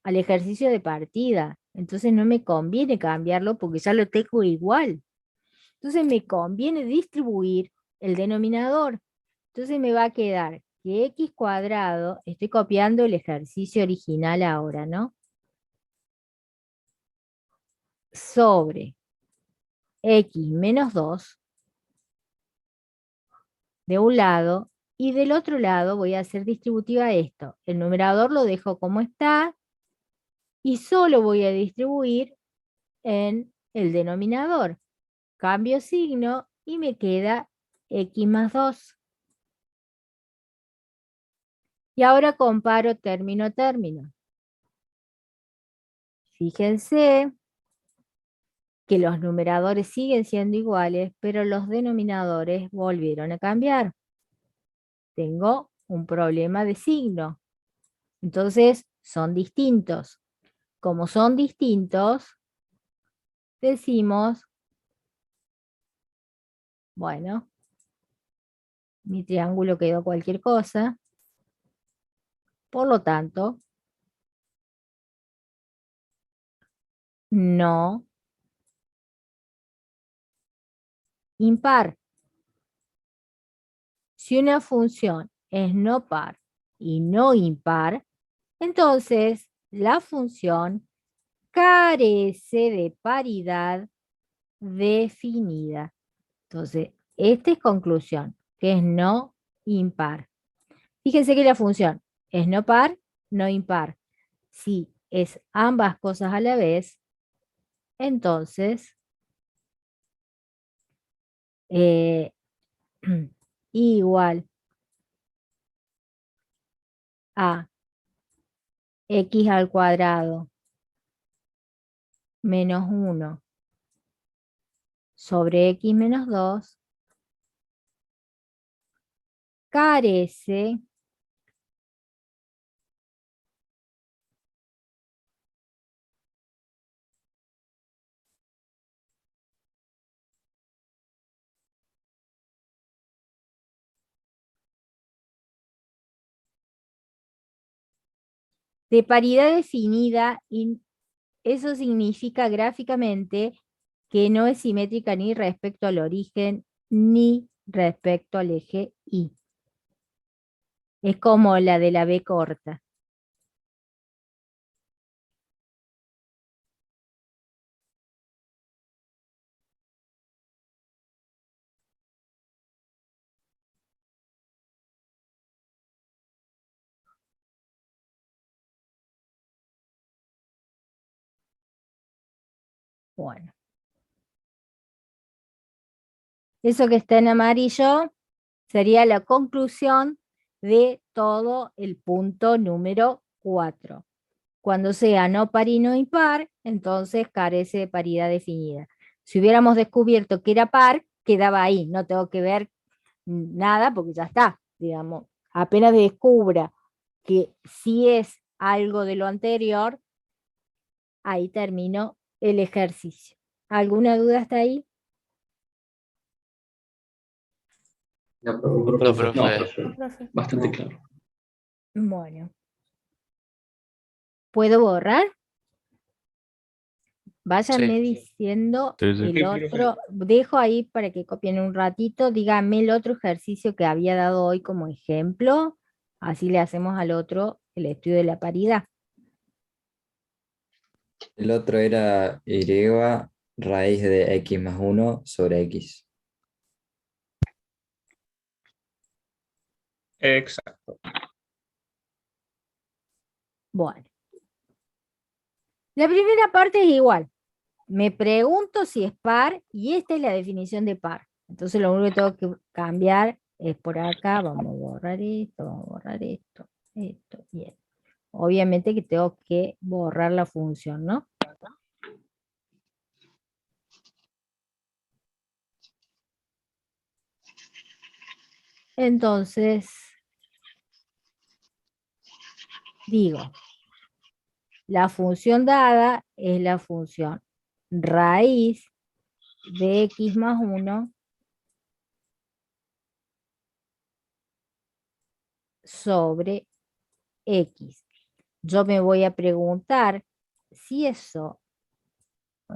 al ejercicio de partida. Entonces no me conviene cambiarlo porque ya lo tengo igual. Entonces me conviene distribuir el denominador. Entonces me va a quedar que x cuadrado, estoy copiando el ejercicio original ahora, ¿no? Sobre x menos 2 de un lado y del otro lado voy a hacer distributiva esto. El numerador lo dejo como está y solo voy a distribuir en el denominador. Cambio signo y me queda x más 2. Y ahora comparo término a término. Fíjense que los numeradores siguen siendo iguales, pero los denominadores volvieron a cambiar. Tengo un problema de signo. Entonces, son distintos. Como son distintos, decimos, bueno, mi triángulo quedó cualquier cosa. Por lo tanto, no impar. Si una función es no par y no impar, entonces la función carece de paridad definida. Entonces, esta es conclusión, que es no impar. Fíjense que la función es no par, no impar. Si es ambas cosas a la vez, entonces igual a x al cuadrado menos 1 sobre x menos 2 carece de paridad definida y eso significa gráficamente que no es simétrica ni respecto al origen ni respecto al eje Y. Es como la de la B corta. Bueno. Eso que está en amarillo sería la conclusión de todo el punto número 4. Cuando sea no par y no impar, entonces carece de paridad definida. Si hubiéramos descubierto que era par, quedaba ahí, no tengo que ver nada porque ya está, digamos. Apenas descubra que sí es algo de lo anterior, ahí termino el ejercicio. ¿Alguna duda hasta ahí? No, No, profe, profe. bastante claro. Bueno. ¿Puedo borrar? Váyanme Sí. diciendo Sí, sí. el Sí, profe. otro. Dejo ahí para que copien un ratito. Díganme el otro ejercicio que había dado hoy como ejemplo. Así le hacemos al otro el estudio de la paridad. El otro era y raíz de x más 1 sobre x. Exacto. Bueno. La primera parte es igual. Me pregunto si es par y esta es la definición de par. Entonces lo único que tengo que cambiar es por acá. Vamos a borrar esto, vamos a borrar esto, esto y esto. Obviamente que tengo que borrar la función, ¿no? Entonces, digo, la función dada es la función raíz de x más 1 sobre x. Yo me voy a preguntar si eso,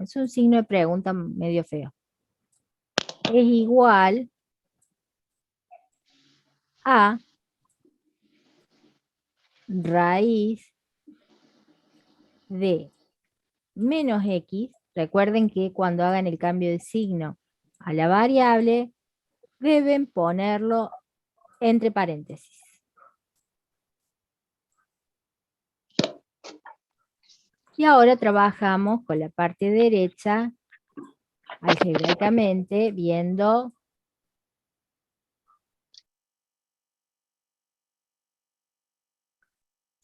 es un signo de pregunta medio feo, es igual a raíz de menos x. Recuerden que cuando hagan el cambio de signo a la variable, deben ponerlo entre paréntesis. Y ahora trabajamos con la parte derecha, algebraicamente, viendo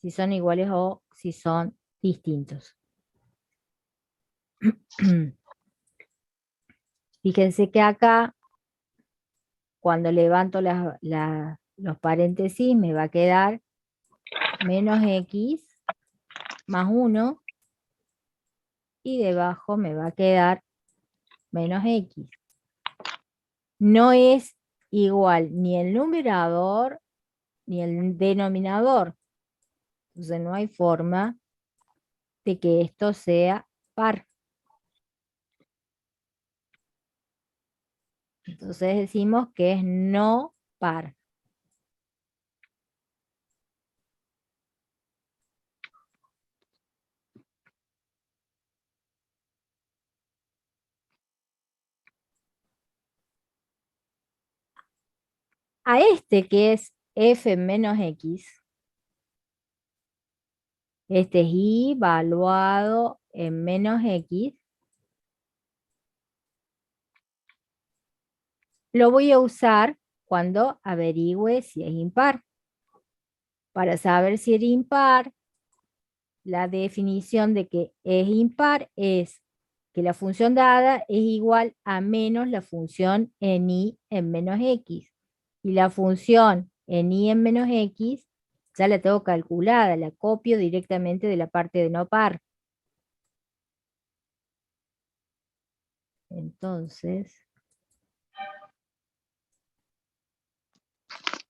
si son iguales o si son distintos. Fíjense que acá, cuando levanto los paréntesis, me va a quedar menos x más 1 y debajo me va a quedar menos x. No es igual ni el numerador ni el denominador. Entonces no hay forma de que esto sea par. Entonces decimos que es no par. A este que es f menos x, este es y evaluado en menos x, lo voy a usar cuando averigüe si es impar. Para saber si es impar, la definición de que es impar es que la función dada es igual a menos la función en y en menos x. Y la función en y en menos x ya la tengo calculada, la copio directamente de la parte de no par. Entonces,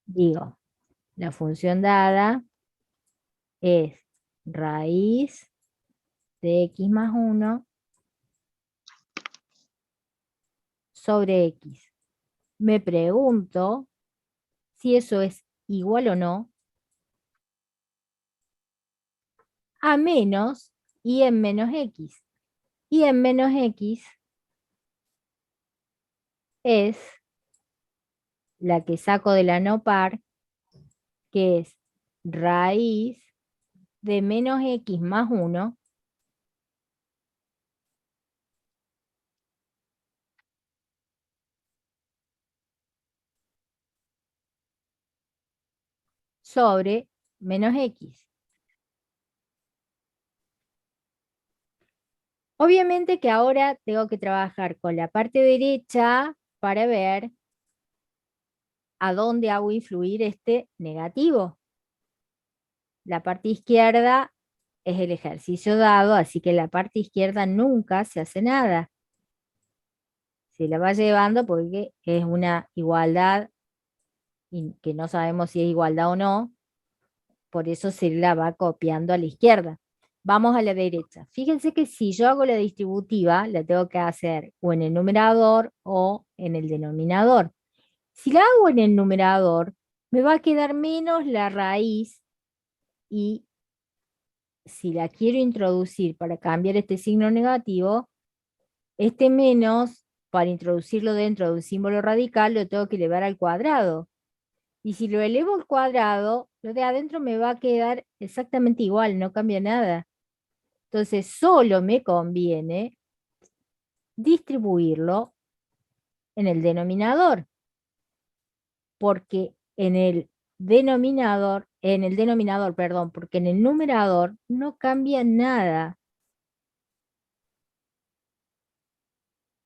digo, la función dada es raíz de x más 1 sobre x. Me pregunto si eso es igual o no a menos y en menos x. Y en menos x es la que saco de la no par, que es raíz de menos x más 1 sobre menos x. Obviamente que ahora tengo que trabajar con la parte derecha para ver a dónde hago influir este negativo. La parte izquierda es el ejercicio dado, así que la parte izquierda nunca se hace nada. Se la va llevando porque es una igualdad y que no sabemos si es igualdad o no, por eso se la va copiando a la izquierda. Vamos a la derecha. Fíjense que si yo hago la distributiva, la tengo que hacer o en el numerador o en el denominador. Si la hago en el numerador, me va a quedar menos la raíz y si la quiero introducir para cambiar este signo negativo, este menos, para introducirlo dentro de un símbolo radical, lo tengo que elevar al cuadrado. Y si lo elevo al cuadrado, lo de adentro me va a quedar exactamente igual, no cambia nada. Entonces solo me conviene distribuirlo en el denominador, porque en el denominador, perdón, porque en el numerador no cambia nada.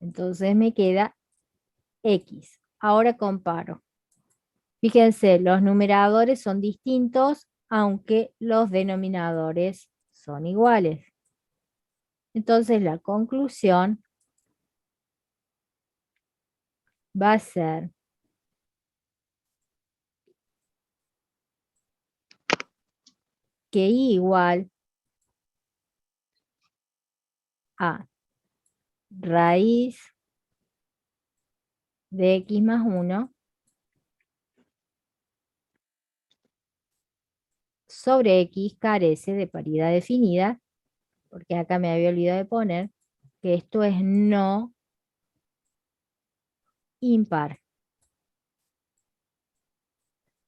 Entonces me queda X. Ahora comparo. Fíjense, los numeradores son distintos, aunque los denominadores son iguales. Entonces la conclusión va a ser que I igual a raíz de X más 1 sobre X carece de paridad definida, porque acá me había olvidado de poner que esto es no impar.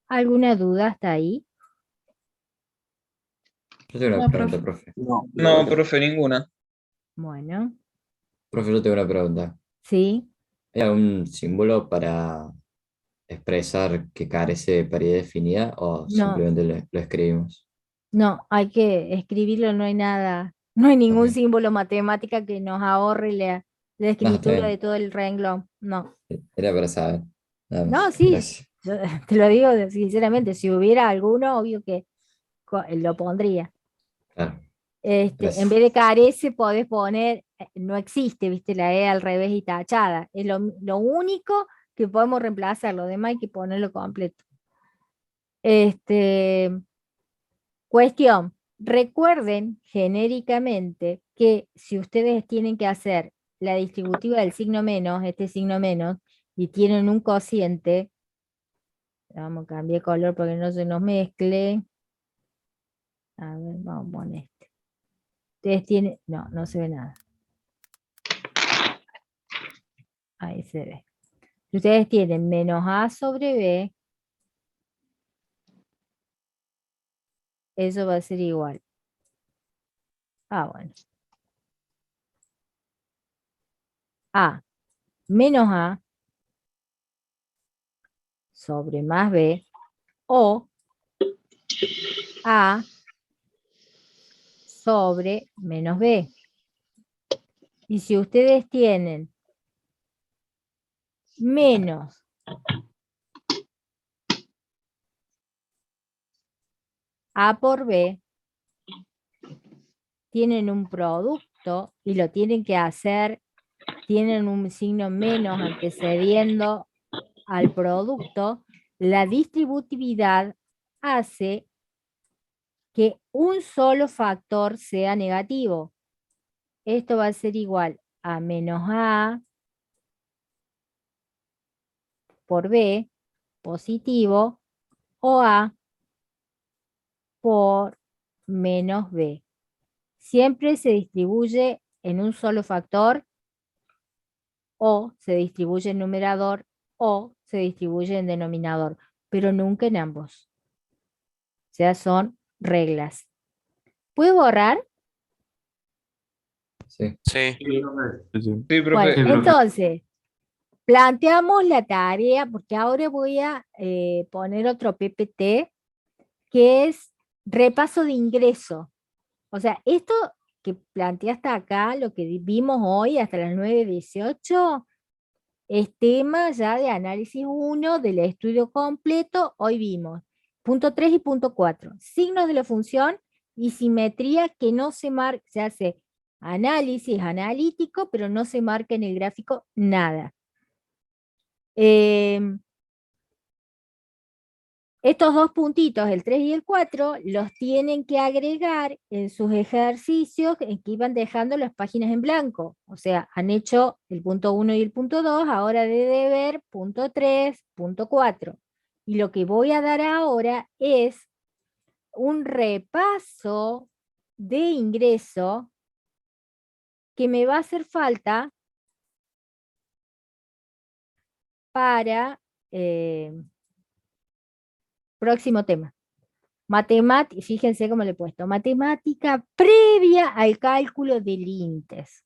¿Alguna duda hasta ahí? Yo tengo una No, pregunta, profe. profe. No, profe, ninguna. Bueno, Profe, yo tengo una pregunta. sí. ¿Hay algún símbolo para expresar que carece de paridad definida o No. simplemente lo escribimos? No, hay que escribirlo, no hay nada, no hay ningún Ok. símbolo matemática que nos ahorre la No, está escritura de bien. todo el renglón. No, Era para saber. Nada no, más. sí, Gracias. yo te lo digo sinceramente, si hubiera alguno, obvio que lo pondría. Claro. En Gracias. vez de carece, podés poner, no existe, viste, la E al revés y tachada. Es lo único que podemos reemplazar, lo demás hay que ponerlo completo. Cuestión, recuerden genéricamente que si ustedes tienen que hacer la distributiva del signo menos, este signo menos, y tienen un cociente, vamos a cambiar color para que no se nos mezcle. A ver, vamos a poner este. Ustedes tienen, no se ve nada. Ahí se ve. Si ustedes tienen menos A sobre B, eso va a ser igual. Bueno. A menos A sobre más B o A sobre menos B. Y si ustedes tienen menos A por B, tienen un producto y lo tienen que hacer, tienen un signo menos antecediendo al producto, la distributividad hace que un solo factor sea negativo. Esto va a ser igual a menos A por B, positivo, o A por menos B. Siempre se distribuye en un solo factor, o se distribuye en numerador, o se distribuye en denominador, pero nunca en ambos. O sea, son reglas. ¿Puedo borrar? Sí. Sí. Sí, Bueno, profe. entonces, planteamos la tarea, porque ahora voy a poner otro PPT, que es repaso de ingreso. O sea, esto que planteé hasta acá, lo que vimos hoy hasta las 9:18, es tema ya de análisis 1 del estudio completo. Hoy vimos punto 3 y punto 4. Signos de la función y simetría que no se marca, se hace análisis analítico, pero no se marca en el gráfico nada. Estos dos puntitos, el 3 y el 4, los tienen que agregar en sus ejercicios en que iban dejando las páginas en blanco. O sea, han hecho el punto 1 y el punto 2, ahora de deber, punto 3, punto 4. Y lo que voy a dar ahora es un repaso de ingreso que me va a hacer falta para... próximo tema. Matemática, fíjense cómo le he puesto, matemática previa al cálculo del índice.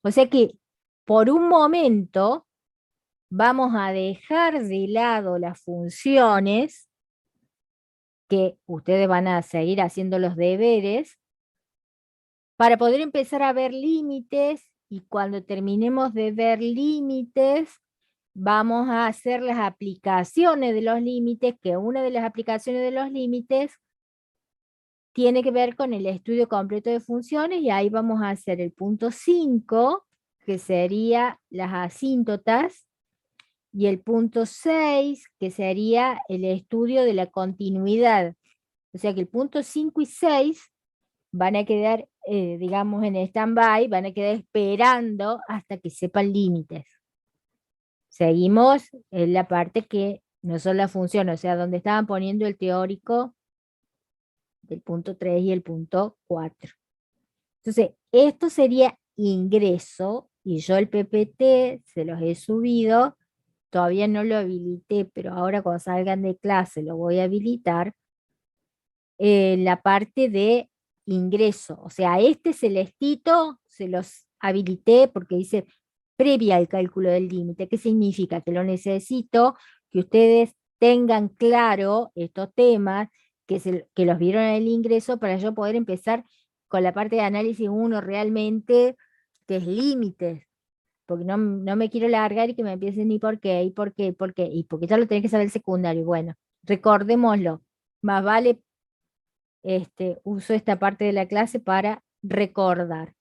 O sea que por un momento vamos a dejar de lado las funciones, que ustedes van a seguir haciendo los deberes, para poder empezar a ver límites, y cuando terminemos de ver límites, vamos a hacer las aplicaciones de los límites, que una de las aplicaciones de los límites tiene que ver con el estudio completo de funciones, y ahí vamos a hacer el punto 5, que sería las asíntotas, y el punto 6, que sería el estudio de la continuidad. O sea que el punto 5 y 6 van a quedar, digamos, en stand-by, van a quedar esperando hasta que sepan límites. Seguimos en la parte que no son las funciones, o sea, donde estaban poniendo el teórico del punto 3 y el punto 4. Entonces, esto sería ingreso, y yo el PPT se los he subido, todavía no lo habilité, pero ahora cuando salgan de clase lo voy a habilitar, la parte de ingreso. O sea, este celestito se los habilité porque dice previa al cálculo del límite. ¿Qué significa? Que lo necesito, que ustedes tengan claro estos temas, que los vieron en el ingreso, para yo poder empezar con la parte de análisis 1 realmente, que es límites. Porque no me quiero largar y que me empiecen y por qué, y por qué, y por qué, y porque ya lo tenés que saber el secundario. Bueno, recordémoslo. Más vale uso esta parte de la clase para recordar.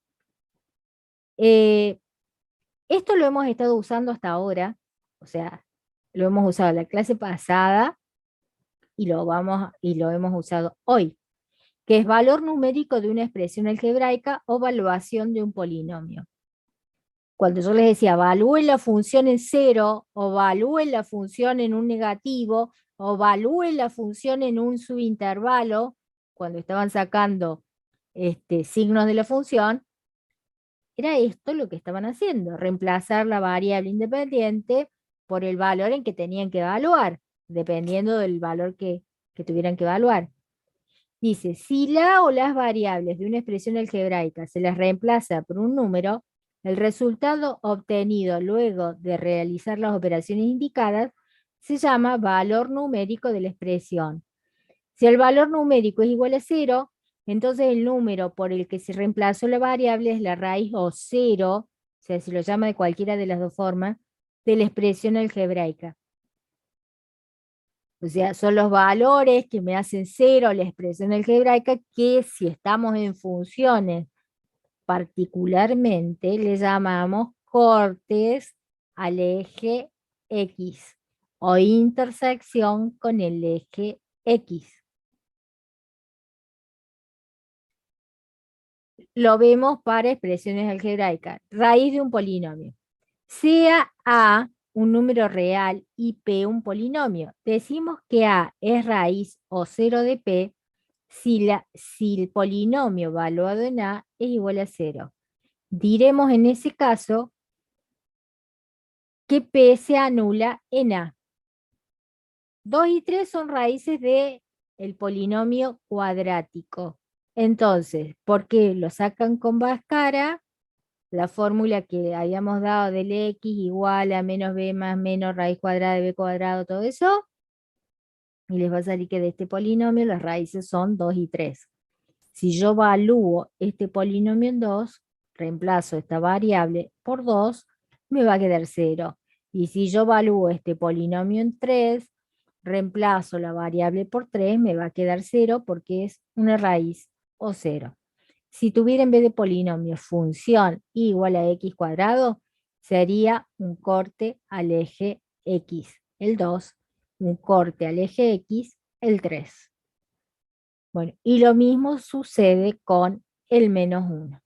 Esto lo hemos estado usando hasta ahora, o sea, lo hemos usado en la clase pasada y lo hemos usado hoy, que es valor numérico de una expresión algebraica o valuación de un polinomio. Cuando yo les decía, evalúen la función en 0, o evalúen la función en un negativo, o evalúen la función en un subintervalo, cuando estaban sacando signos de la función, era esto lo que estaban haciendo, reemplazar la variable independiente por el valor en que tenían que evaluar, dependiendo del valor que tuvieran que evaluar. Dice, si la o las variables de una expresión algebraica se las reemplaza por un número, el resultado obtenido luego de realizar las operaciones indicadas se llama valor numérico de la expresión. Si el valor numérico es igual a 0, entonces el número por el que se reemplazó la variable es la raíz o 0, o sea, si lo llama de cualquiera de las dos formas, de la expresión algebraica. O sea, son los valores que me hacen 0 la expresión algebraica, que si estamos en funciones particularmente le llamamos cortes al eje X o intersección con el eje X. Lo vemos para expresiones algebraicas. Raíz de un polinomio. Sea A un número real y P un polinomio. Decimos que A es raíz o 0 de P si el polinomio evaluado en A es igual a 0. Diremos en ese caso que P se anula en A. 2 y 3 son raíces del polinomio cuadrático. Entonces, ¿por qué lo sacan con Bhaskara? La fórmula que habíamos dado del x igual a menos b más menos raíz cuadrada de b cuadrado, todo eso. Y les va a salir que de este polinomio las raíces son 2 y 3. Si yo evalúo este polinomio en 2, reemplazo esta variable por 2, me va a quedar 0. Y si yo evalúo este polinomio en 3, reemplazo la variable por 3, me va a quedar 0 porque es una raíz o 0. Si tuviera en vez de polinomio función igual a x cuadrado, sería un corte al eje x, el 2, un corte al eje x, el 3. Bueno, y lo mismo sucede con el menos 1.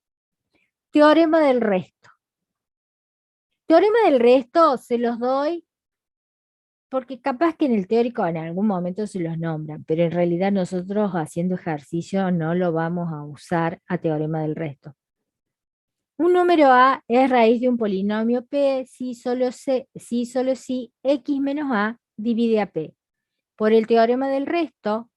Teorema del resto. Teorema del resto se los doy porque capaz que en el teórico en algún momento se los nombran, pero en realidad nosotros haciendo ejercicio no lo vamos a usar a teorema del resto. Un número A es raíz de un polinomio P si solo si X menos A divide a P. Por el teorema del resto,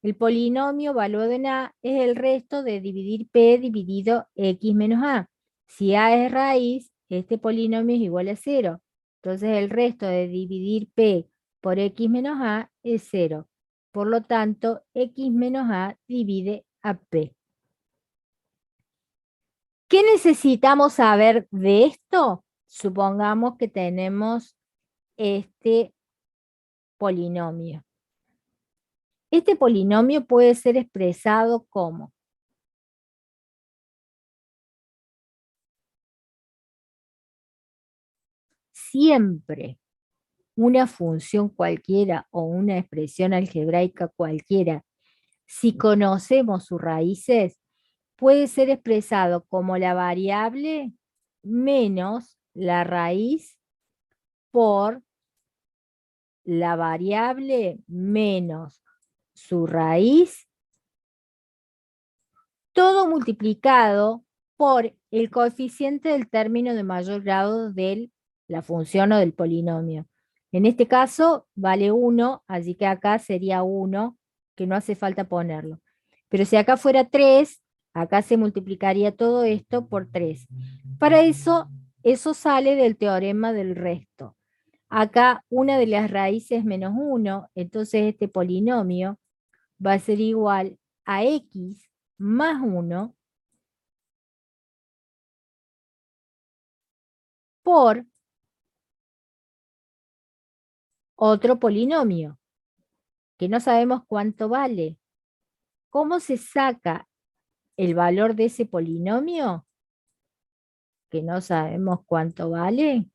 el polinomio evaluado en A es el resto de dividir P dividido X menos A. Si A es raíz, este polinomio es igual a 0. Entonces el resto de dividir P por X menos A es 0. Por lo tanto, X menos A divide a P. ¿Qué necesitamos saber de esto? Supongamos que tenemos este polinomio. Este polinomio puede ser expresado como siempre una función cualquiera o una expresión algebraica cualquiera, si conocemos sus raíces, puede ser expresado como la variable menos la raíz por la variable menos su raíz, todo multiplicado por el coeficiente del término de mayor grado de la función o del polinomio. En este caso vale 1, así que acá sería 1, que no hace falta ponerlo. Pero si acá fuera 3, acá se multiplicaría todo esto por 3. Para eso sale del teorema del resto. Acá una de las raíces es menos 1, entonces este polinomio va a ser igual a x más 1 por otro polinomio, que no sabemos cuánto vale. ¿Cómo se saca el valor de ese polinomio? Que no sabemos cuánto vale.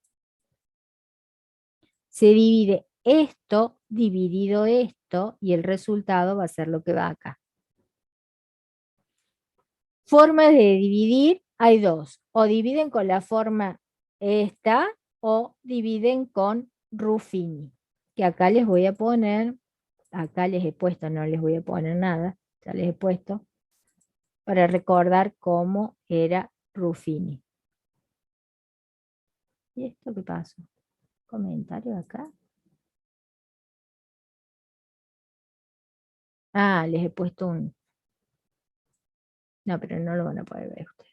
Se divide esto dividido esto y el resultado va a ser lo que va acá. Formas de dividir hay dos. O dividen con la forma esta o dividen con Ruffini. Que acá les voy a poner, acá les he puesto, no les voy a poner nada, ya les he puesto, para recordar cómo era Ruffini. ¿Y esto qué pasó? ¿Comentario acá? Ah, les he puesto un... No, pero no lo van a poder ver ustedes.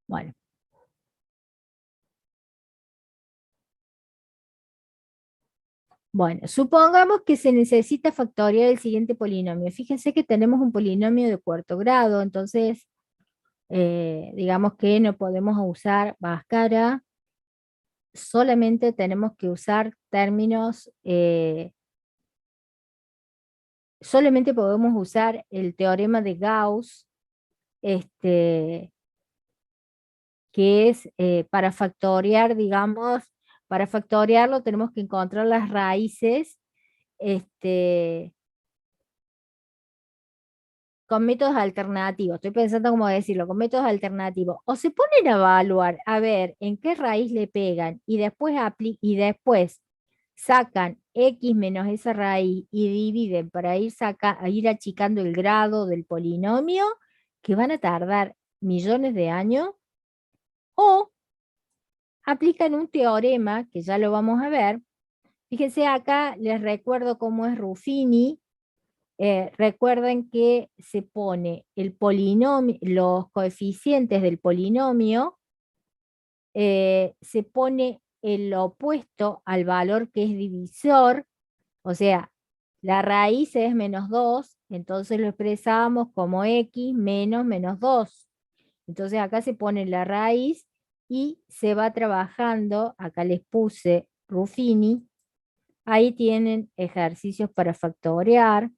Bueno. Bueno, supongamos que se necesita factoriar el siguiente polinomio. Fíjense que tenemos un polinomio de cuarto grado, entonces digamos que no podemos usar Bhaskara, solamente tenemos que usar términos, solamente podemos usar el teorema de Gauss, que es para factoriar, digamos, para factoriarlo tenemos que encontrar las raíces, con métodos alternativos. Estoy pensando cómo decirlo, con métodos alternativos. O se ponen a evaluar, a ver en qué raíz le pegan y después sacan x menos esa raíz y dividen para ir achicando el grado del polinomio, que van a tardar millones de años, o aplican un teorema, que ya lo vamos a ver. Fíjense acá, les recuerdo cómo es Ruffini. Recuerden que se pone el polinomio, los coeficientes del polinomio, se pone el opuesto al valor que es divisor, o sea, la raíz es menos 2, entonces lo expresamos como x menos menos 2. Entonces acá se pone la raíz y se va trabajando, acá les puse Ruffini, ahí tienen ejercicios para factorear.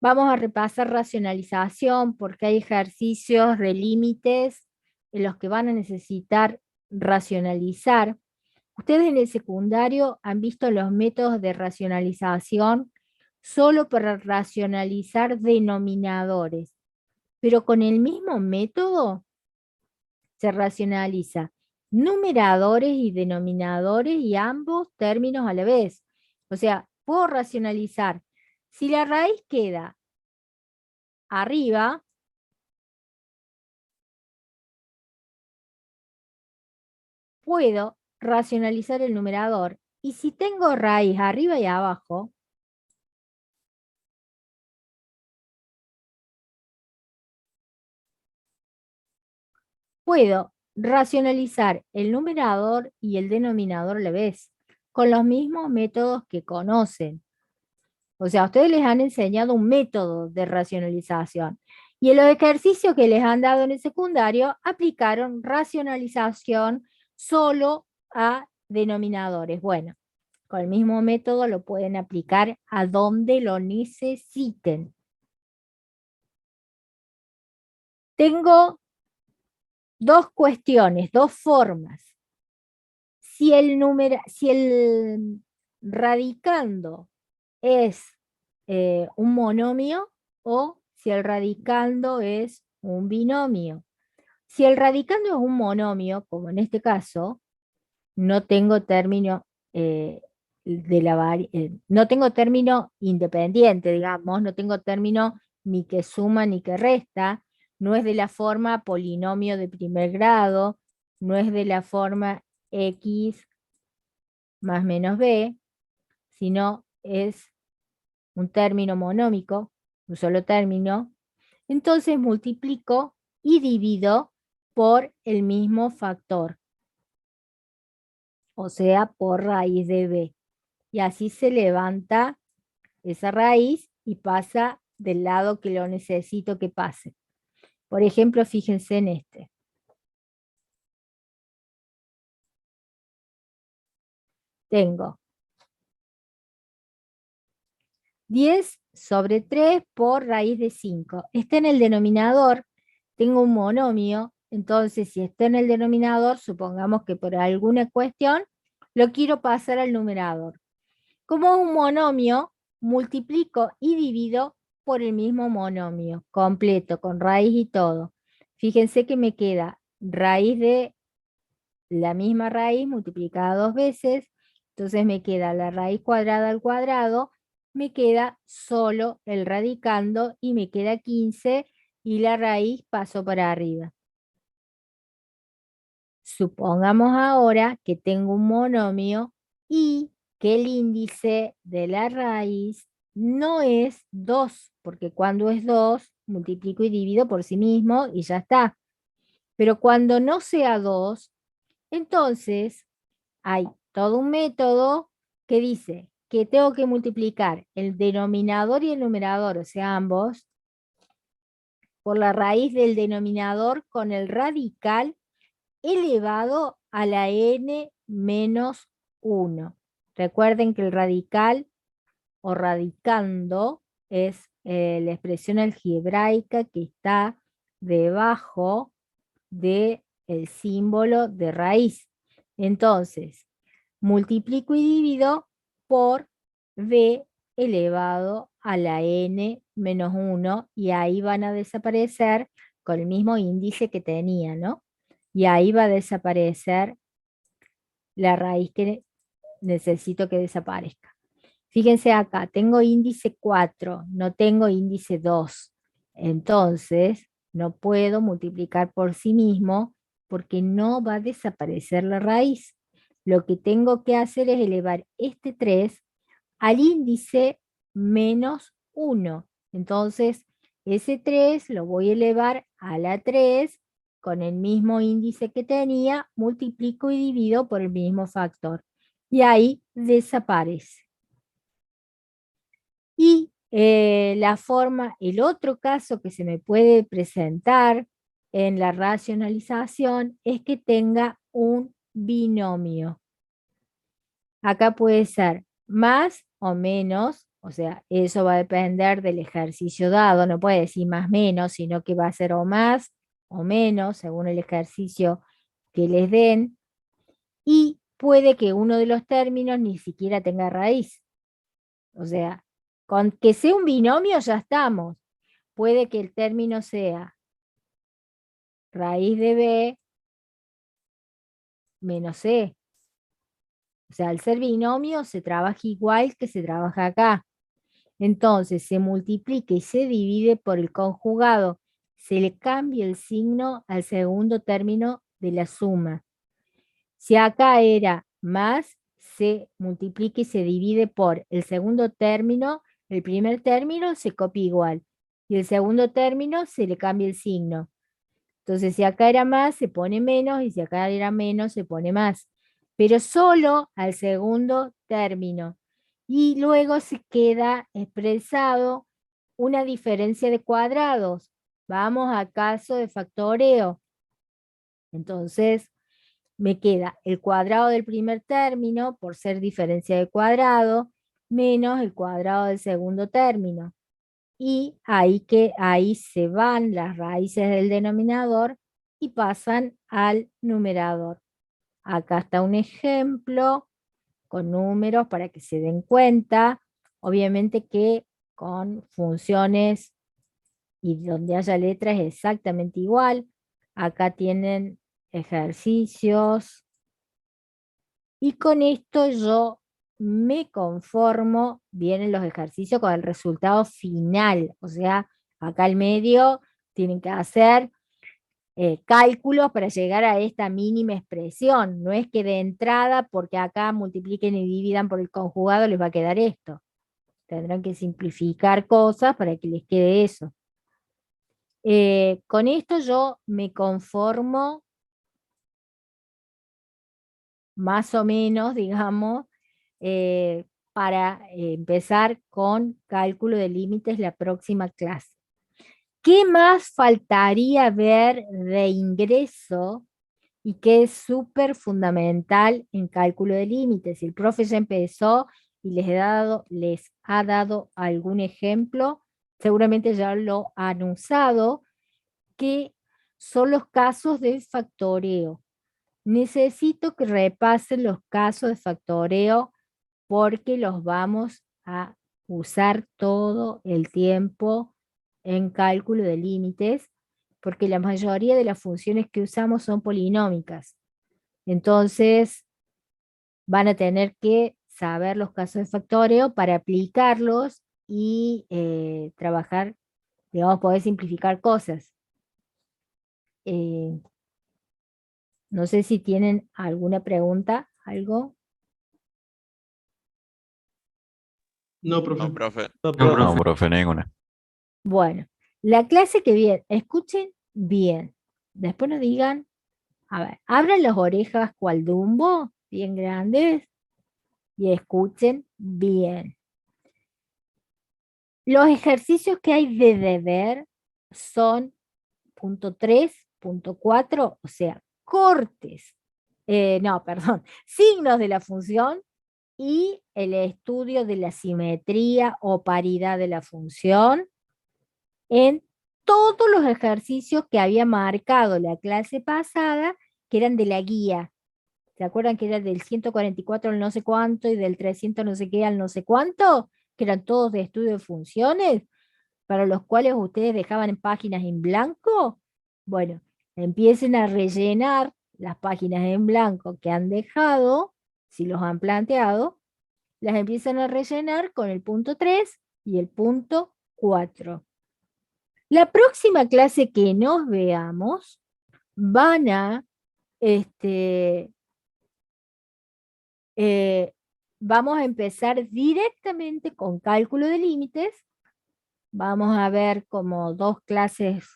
Vamos a repasar racionalización porque hay ejercicios de límites en los que van a necesitar racionalizar. Ustedes en el secundario han visto los métodos de racionalización solo para racionalizar denominadores, pero con el mismo método se racionaliza numeradores y denominadores y ambos términos a la vez. O sea, puedo racionalizar. Si la raíz queda arriba, puedo racionalizar el numerador Y si tengo raíz arriba y abajo, puedo racionalizar el numerador y el denominador a la vez, con los mismos métodos que conocen. O sea, a ustedes les han enseñado un método de racionalización. Y en los ejercicios que les han dado en el secundario, aplicaron racionalización solo a denominadores. Bueno, con el mismo método lo pueden aplicar a donde lo necesiten. Tengo dos cuestiones, dos formas. Si el radicando es un monomio o si el radicando es un binomio. Si el radicando es un monomio, como en este caso, no tengo término no tengo término independiente, digamos, no tengo término ni que suma ni que resta, no es de la forma polinomio de primer grado, no es de la forma x más menos b, sino es un término monómico, un solo término, entonces multiplico y divido por el mismo factor, o sea, por raíz de b. Y así se levanta esa raíz y pasa del lado que lo necesito que pase. Por ejemplo, fíjense en este. Tengo 10 sobre 3 por raíz de 5. Está en el denominador, tengo un monomio, entonces si está en el denominador, supongamos que por alguna cuestión, lo quiero pasar al numerador. Como es un monomio, multiplico y divido por el mismo monomio, completo, con raíz y todo. Fíjense que me queda raíz de la misma raíz multiplicada 2 veces, entonces me queda la raíz cuadrada al cuadrado, me queda solo el radicando y me queda 15 y la raíz pasó para arriba. Supongamos ahora que tengo un monomio y que el índice de la raíz no es 2, porque cuando es 2, multiplico y divido por sí mismo y ya está. Pero cuando no sea 2, entonces hay todo un método que dice que tengo que multiplicar el denominador y el numerador, o sea, ambos, por la raíz del denominador con el radical elevado a la n menos 1. Recuerden que el radical o radicando es la expresión algebraica que está debajo del símbolo de raíz. Entonces, multiplico y divido por b elevado a la n menos 1 y ahí van a desaparecer con el mismo índice que tenía, ¿no? Y ahí va a desaparecer la raíz que necesito que desaparezca. Fíjense acá, tengo índice 4, no tengo índice 2. Entonces, no puedo multiplicar por sí mismo porque no va a desaparecer la raíz. Lo que tengo que hacer es elevar este 3 al índice menos 1. Entonces, ese 3 lo voy a elevar a la 3 con el mismo índice que tenía, multiplico y divido por el mismo factor. Y ahí desaparece. Y el otro caso que se me puede presentar en la racionalización es que tenga un binomio. Acá puede ser más o menos, o sea, eso va a depender del ejercicio dado, no puede decir más menos, sino que va a ser o más o menos, según el ejercicio que les den, y puede que uno de los términos ni siquiera tenga raíz. O sea, con que sea un binomio ya estamos. Puede que el término sea raíz de b menos c. O sea, al ser binomio se trabaja igual que se trabaja acá. Entonces se multiplica y se divide por el conjugado. Se le cambia el signo al segundo término de la suma. Si acá era más se multiplica y se divide por el segundo término, el primer término se copia igual, y el segundo término se le cambia el signo. Entonces, si acá era más, se pone menos, y si acá era menos, se pone más. Pero solo al segundo término. Y luego se queda expresado una diferencia de cuadrados. Vamos a caso de factoreo. Entonces, me queda el cuadrado del primer término, por ser diferencia de cuadrado, menos el cuadrado del segundo término. Y ahí se van las raíces del denominador y pasan al numerador. Acá está un ejemplo con números para que se den cuenta. Obviamente que con funciones y donde haya letras es exactamente igual. Acá tienen ejercicios. Y con esto yo me conformo, vienen los ejercicios con el resultado final. O sea, acá al medio tienen que hacer cálculos para llegar a esta mínima expresión. No es que de entrada, porque acá multipliquen y dividan por el conjugado, les va a quedar esto. Tendrán que simplificar cosas para que les quede eso. Con esto yo me conformo más o menos, digamos, para empezar con cálculo de límites la próxima clase. ¿Qué más faltaría ver de ingreso y que es súper fundamental en cálculo de límites? Si el profe ya empezó y les ha dado algún ejemplo, seguramente ya lo han usado, que son los casos de factoreo. Necesito que repasen los casos de factoreo porque los vamos a usar todo el tiempo en cálculo de límites, porque la mayoría de las funciones que usamos son polinómicas. Entonces, van a tener que saber los casos de factoreo para aplicarlos y trabajar, digamos, poder simplificar cosas. No sé si tienen alguna pregunta, algo. No, profe. No, profe. No, No, profe. No, profe, ninguna. Bueno, la clase que viene, escuchen bien. Después nos digan, a ver, abran las orejas cual Dumbo, bien grandes, y escuchen bien. Los ejercicios que hay de deber son punto 3, punto 4, o sea, cortes, signos de la función y el estudio de la simetría o paridad de la función en todos los ejercicios que había marcado la clase pasada, que eran de la guía. ¿Se acuerdan que era del 144 al no sé cuánto y del 300 no sé qué al no sé cuánto? Que eran todos de estudio de funciones, para los cuales ustedes dejaban en páginas en blanco. Bueno, empiecen a rellenar las páginas en blanco que han dejado, si los han planteado, las empiezan a rellenar con el punto 3 y el punto 4. La próxima clase que nos veamos van a vamos a empezar directamente con cálculo de límites. Vamos a ver como 2 clases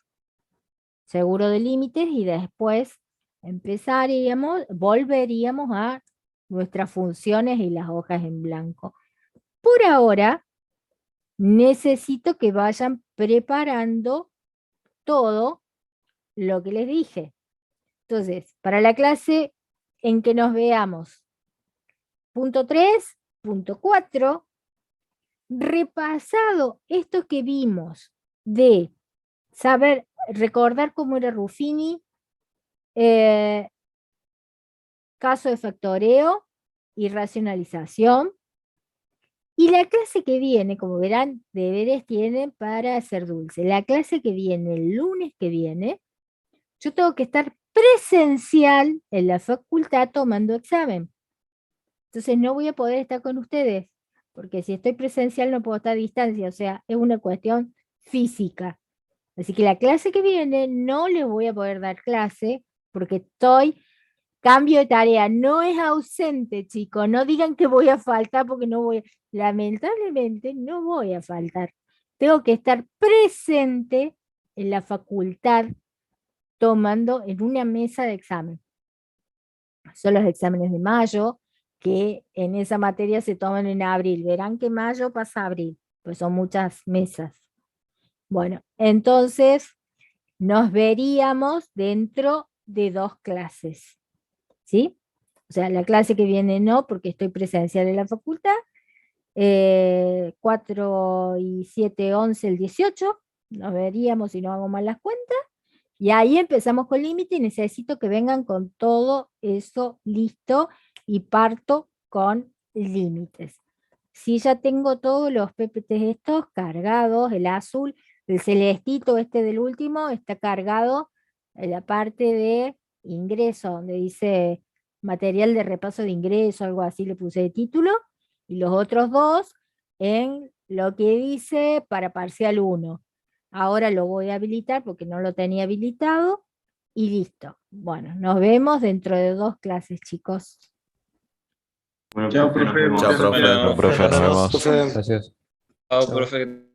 seguro de límites y después volveríamos a nuestras funciones y las hojas en blanco. Por ahora, necesito que vayan preparando todo lo que les dije. Entonces, para la clase en que nos veamos, punto 3, punto 4, repasado esto que vimos de saber, recordar cómo era Ruffini, caso de factoreo y racionalización. Y la clase que viene, como verán, deberes tienen para hacer dulce. La clase que viene, el lunes que viene, yo tengo que estar presencial en la facultad tomando examen. Entonces no voy a poder estar con ustedes, porque si estoy presencial no puedo estar a distancia, o sea, es una cuestión física. Así que la clase que viene no les voy a poder dar clase, porque estoy cambio de tarea no es ausente, chicos. No digan que voy a faltar porque no voy. Lamentablemente no voy a faltar. Tengo que estar presente en la facultad tomando en una mesa de examen. Son los exámenes de mayo, que en esa materia se toman en abril. Verán que mayo pasa a abril, pues son muchas mesas. Bueno, entonces nos veríamos dentro de 2 clases, ¿sí? O sea, la clase que viene no, porque estoy presencial en la facultad. 4 y 7, 11, el 18. Nos veríamos si no hago mal las cuentas. Y ahí empezamos con límite y necesito que vengan con todo eso listo y parto con límites. Si ya tengo todos los PPTs estos cargados, el azul, el celestito este del último está cargado en la parte de ingreso, donde dice material de repaso de ingreso, algo así le puse de título, y los otros 2 en lo que dice para parcial 1. Ahora lo voy a habilitar porque no lo tenía habilitado y listo. Bueno, nos vemos dentro de 2 clases, chicos. Bueno, Chao, profe, nos profe. vemos. Chao, profe. Bueno, Profe, nos vemos. Profe. Gracias. chao, profe.